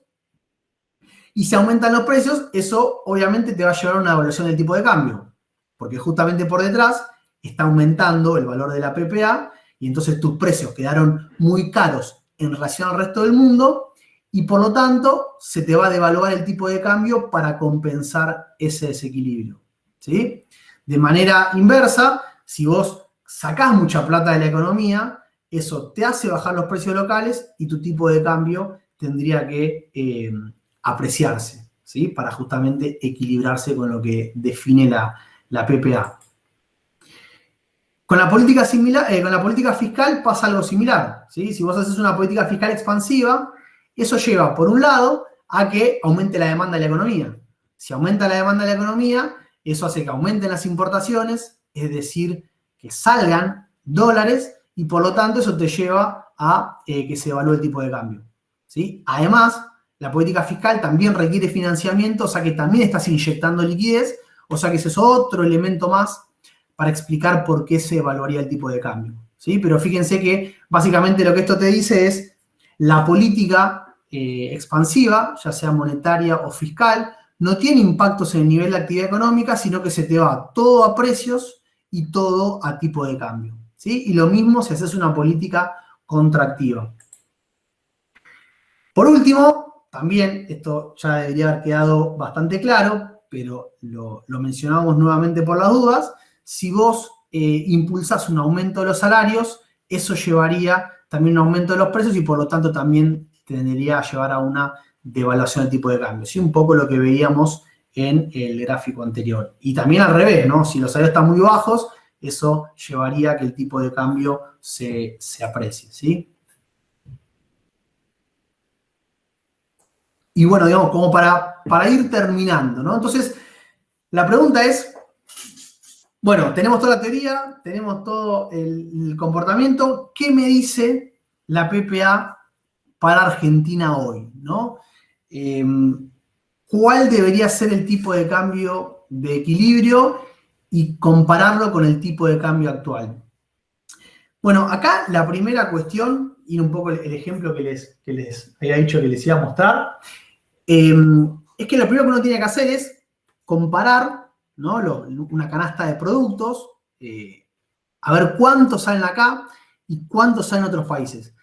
y si aumentan los precios, eso obviamente te va a llevar a una devaluación del tipo de cambio, porque justamente por detrás está aumentando el valor de la PPA, y entonces tus precios quedaron muy caros en relación al resto del mundo, y por lo tanto se te va a devaluar el tipo de cambio para compensar ese desequilibrio, ¿sí? De manera inversa, si vos sacás mucha plata de la economía, eso te hace bajar los precios locales y tu tipo de cambio tendría que apreciarse, ¿sí? Para justamente equilibrarse con lo que define la PPA. Con la política fiscal pasa algo similar, ¿sí? Si vos haces una política fiscal expansiva, eso lleva, por un lado, a que aumente la demanda de la economía. Si aumenta la demanda de la economía, eso hace que aumenten las importaciones, es decir, que salgan dólares, y por lo tanto eso te lleva a que se evalúe el tipo de cambio, ¿sí? Además, la política fiscal también requiere financiamiento, o sea que también estás inyectando liquidez, o sea que ese es otro elemento más para explicar por qué se evaluaría el tipo de cambio, ¿sí? Pero fíjense que básicamente lo que esto te dice es la política expansiva, ya sea monetaria o fiscal, no tiene impactos en el nivel de actividad económica, sino que se te va todo a precios y todo a tipo de cambio, ¿sí? Y lo mismo si haces una política contractiva. Por último, también, esto ya debería haber quedado bastante claro, pero lo mencionamos nuevamente por las dudas, si vos impulsás un aumento de los salarios, eso llevaría también un aumento de los precios y por lo tanto también tendería a llevar a una devaluación del tipo de cambio. ¿Sí? Un poco lo que veíamos en el gráfico anterior. Y también al revés, ¿no? Si los salarios están muy bajos, eso llevaría a que el tipo de cambio se aprecie, ¿sí? Y bueno, digamos, como para ir terminando, ¿no? Entonces, la pregunta es, bueno, tenemos toda la teoría, tenemos todo el comportamiento. ¿Qué me dice la PPA para Argentina hoy, ¿no? ¿Cuál debería ser el tipo de cambio de equilibrio y compararlo con el tipo de cambio actual? Bueno, acá la primera cuestión, y un poco el ejemplo que les había dicho que les iba a mostrar, es que lo primero que uno tiene que hacer es comparar, ¿no? Una canasta de productos, a ver cuántos salen acá y cuántos salen en otros países.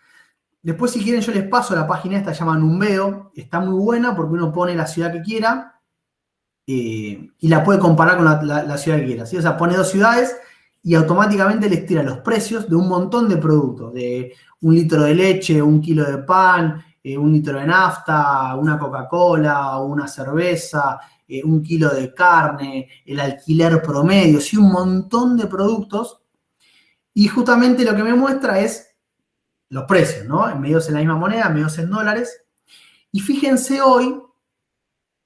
Después, si quieren, yo les paso la página esta, se llama Numbeo, está muy buena porque uno pone la ciudad que quiera y la puede comparar con la ciudad que quiera, ¿sí? O sea, pone dos ciudades y automáticamente les tira los precios de un montón de productos, de 1 litro de leche, 1 kilo de pan, 1 litro de nafta, una Coca-Cola, una cerveza, 1 kilo de carne, el alquiler promedio, ¿sí? Un montón de productos. Y justamente lo que me muestra es los precios, ¿no? Medidos en la misma moneda, medidos en dólares. Y fíjense hoy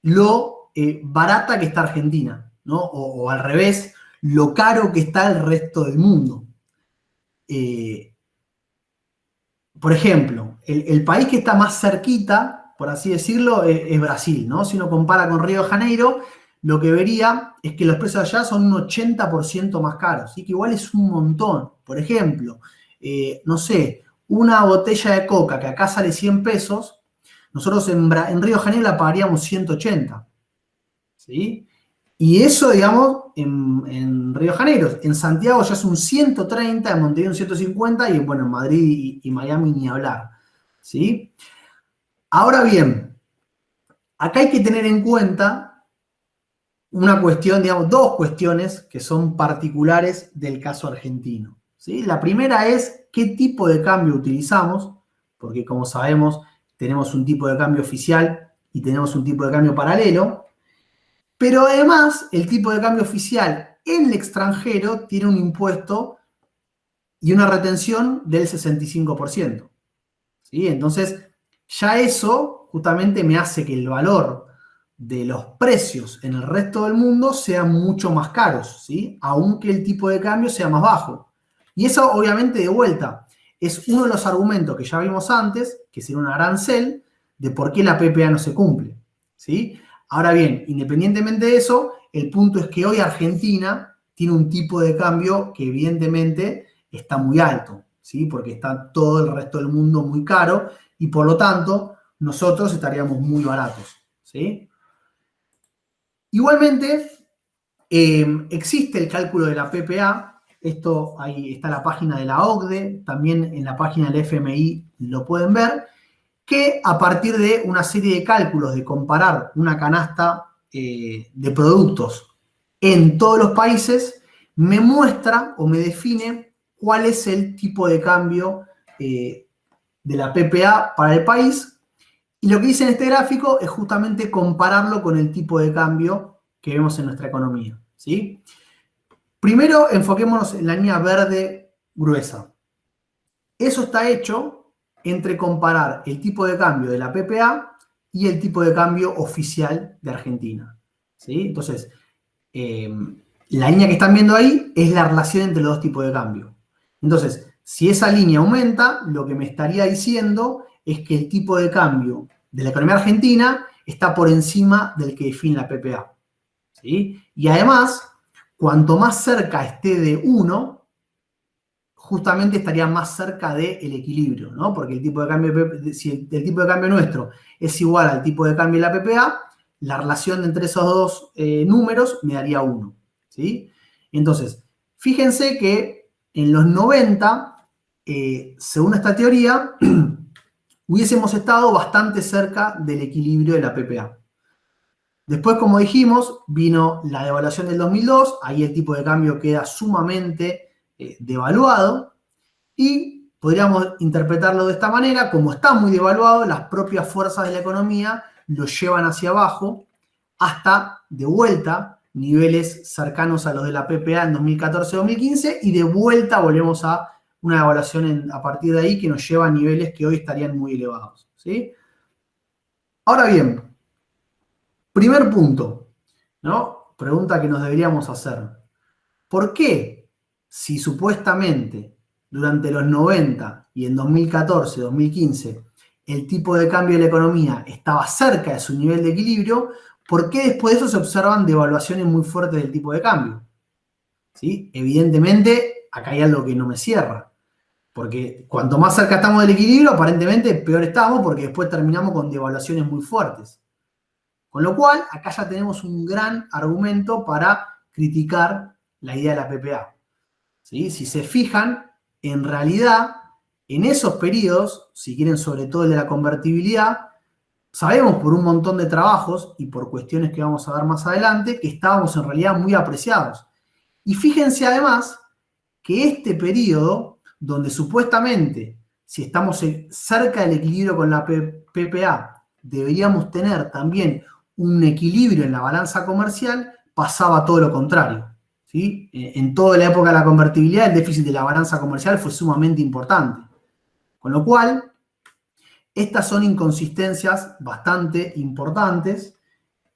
lo barata que está Argentina, ¿no? O al revés, lo caro que está el resto del mundo. Por ejemplo, el país que está más cerquita, por así decirlo, es Brasil, ¿no? Si uno compara con Río de Janeiro, lo que vería es que los precios allá son un 80% más caros, ¿sí? Que igual es un montón. Por ejemplo, no sé, una botella de coca que acá sale 100 pesos, nosotros en Río de Janeiro la pagaríamos 180, ¿sí? Y eso, digamos, en Río de Janeiro. En Santiago ya es un 130, en Montevideo un 150 y, bueno, en Madrid y Miami ni hablar, ¿sí? Ahora bien, acá hay que tener en cuenta una cuestión, digamos, dos cuestiones que son particulares del caso argentino, ¿sí? La primera es qué tipo de cambio utilizamos, porque como sabemos, tenemos un tipo de cambio oficial y tenemos un tipo de cambio paralelo. Pero además, el tipo de cambio oficial en el extranjero tiene un impuesto y una retención del 65%. ¿Sí? Entonces, ya eso justamente me hace que el valor de los precios en el resto del mundo sean mucho más caros, ¿sí? Aunque el tipo de cambio sea más bajo. Y eso, obviamente, de vuelta, es uno de los argumentos que ya vimos antes, que sería un arancel, de por qué la PPA no se cumple, ¿sí? Ahora bien, independientemente de eso, el punto es que hoy Argentina tiene un tipo de cambio que evidentemente está muy alto, ¿sí? Porque está todo el resto del mundo muy caro y por lo tanto nosotros estaríamos muy baratos, ¿sí? Igualmente, existe el cálculo de la PPA, esto ahí está la página de la OCDE, también en la página del FMI lo pueden ver, que a partir de una serie de cálculos de comparar una canasta de productos en todos los países, me muestra o me define cuál es el tipo de cambio de la PPA para el país. Y lo que dice en este gráfico es justamente compararlo con el tipo de cambio que vemos en nuestra economía, ¿sí? Primero, enfoquémonos en la línea verde gruesa. Eso está hecho entre comparar el tipo de cambio de la PPA y el tipo de cambio oficial de Argentina, ¿sí? Entonces, la línea que están viendo ahí es la relación entre los dos tipos de cambio. Entonces, si esa línea aumenta, lo que me estaría diciendo es que el tipo de cambio de la economía argentina está por encima del que define la PPA, ¿sí? Y además, cuanto más cerca esté de 1, justamente estaría más cerca del equilibrio, ¿no? Porque el tipo de cambio, si el tipo de cambio nuestro es igual al tipo de cambio de la PPA, la relación entre esos dos números me daría 1, ¿sí? Entonces, fíjense que en los 90, según esta teoría, hubiésemos estado bastante cerca del equilibrio de la PPA. Después, como dijimos, vino la devaluación del 2002, ahí el tipo de cambio queda sumamente devaluado, y podríamos interpretarlo de esta manera: como está muy devaluado, las propias fuerzas de la economía lo llevan hacia abajo hasta, de vuelta, niveles cercanos a los de la PPA en 2014-2015, y de vuelta volvemos a una devaluación a partir de ahí que nos lleva a niveles que hoy estarían muy elevados, ¿sí? Ahora bien, primer punto, ¿no? Pregunta que nos deberíamos hacer. ¿Por qué, si supuestamente durante los 90 y en 2014-2015 el tipo de cambio de la economía estaba cerca de su nivel de equilibrio, por qué después de eso se observan devaluaciones muy fuertes del tipo de cambio? ¿Sí? Evidentemente, acá hay algo que no me cierra. Porque cuanto más cerca estamos del equilibrio, aparentemente peor estamos, porque después terminamos con devaluaciones muy fuertes. Con lo cual, acá ya tenemos un gran argumento para criticar la idea de la PPA. ¿Sí? Si se fijan, en realidad, en esos periodos, si quieren, sobre todo el de la convertibilidad, sabemos por un montón de trabajos y por cuestiones que vamos a ver más adelante, que estábamos en realidad muy apreciados. Y fíjense además que este periodo, donde supuestamente, si estamos cerca del equilibrio con la PPA, deberíamos tener también un equilibrio en la balanza comercial, pasaba todo lo contrario, ¿sí? En toda la época de la convertibilidad, el déficit de la balanza comercial fue sumamente importante. Con lo cual, estas son inconsistencias bastante importantes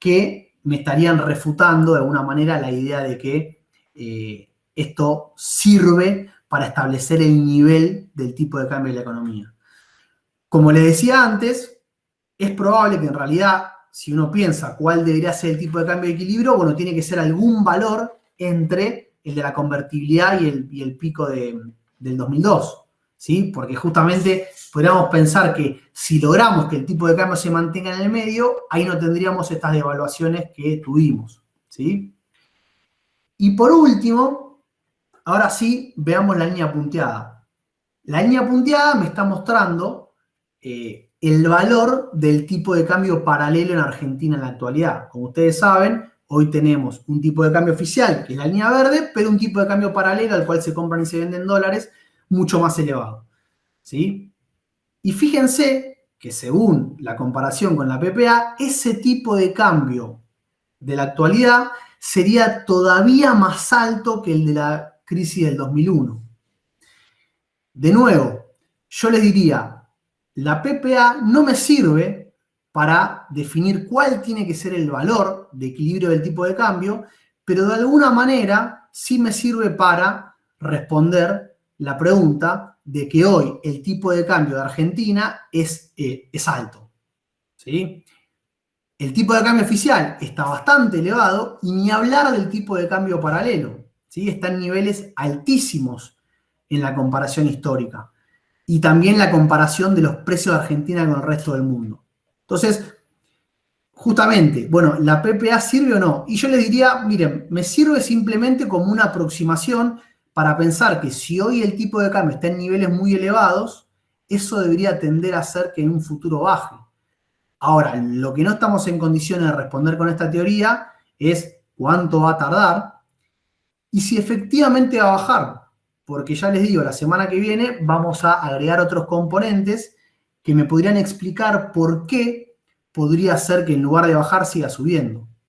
que me estarían refutando de alguna manera la idea de que esto sirve para establecer el nivel del tipo de cambio de la economía. Como les decía antes, es probable que en realidad, si uno piensa cuál debería ser el tipo de cambio de equilibrio, bueno, tiene que ser algún valor entre el de la convertibilidad y el pico del 2002, ¿sí? Porque justamente podríamos pensar que si logramos que el tipo de cambio se mantenga en el medio, ahí no tendríamos estas devaluaciones que tuvimos, ¿sí? Y por último, ahora sí, veamos la línea punteada. La línea punteada me está mostrando el valor del tipo de cambio paralelo en Argentina en la actualidad. Como ustedes saben, hoy tenemos un tipo de cambio oficial, que es la línea verde, pero un tipo de cambio paralelo al cual se compran y se venden dólares mucho más elevado, ¿sí? Y fíjense que según la comparación con la PPA, ese tipo de cambio de la actualidad sería todavía más alto que el de la crisis del 2001. De nuevo, yo les diría, la PPA no me sirve para definir cuál tiene que ser el valor de equilibrio del tipo de cambio, pero de alguna manera sí me sirve para responder la pregunta de que hoy el tipo de cambio de Argentina es alto, ¿sí? El tipo de cambio oficial está bastante elevado, y ni hablar del tipo de cambio paralelo, ¿sí? Está en niveles altísimos en la comparación histórica. Y también la comparación de los precios de Argentina con el resto del mundo. Entonces, justamente, bueno, ¿la PPA sirve o no? Y yo les diría, miren, me sirve simplemente como una aproximación para pensar que si hoy el tipo de cambio está en niveles muy elevados, eso debería tender a hacer que en un futuro baje. Ahora, lo que no estamos en condiciones de responder con esta teoría es cuánto va a tardar y si efectivamente va a bajar. Porque ya les digo, la semana que viene vamos a agregar otros componentes que me podrían explicar por qué podría ser que en lugar de bajar siga subiendo.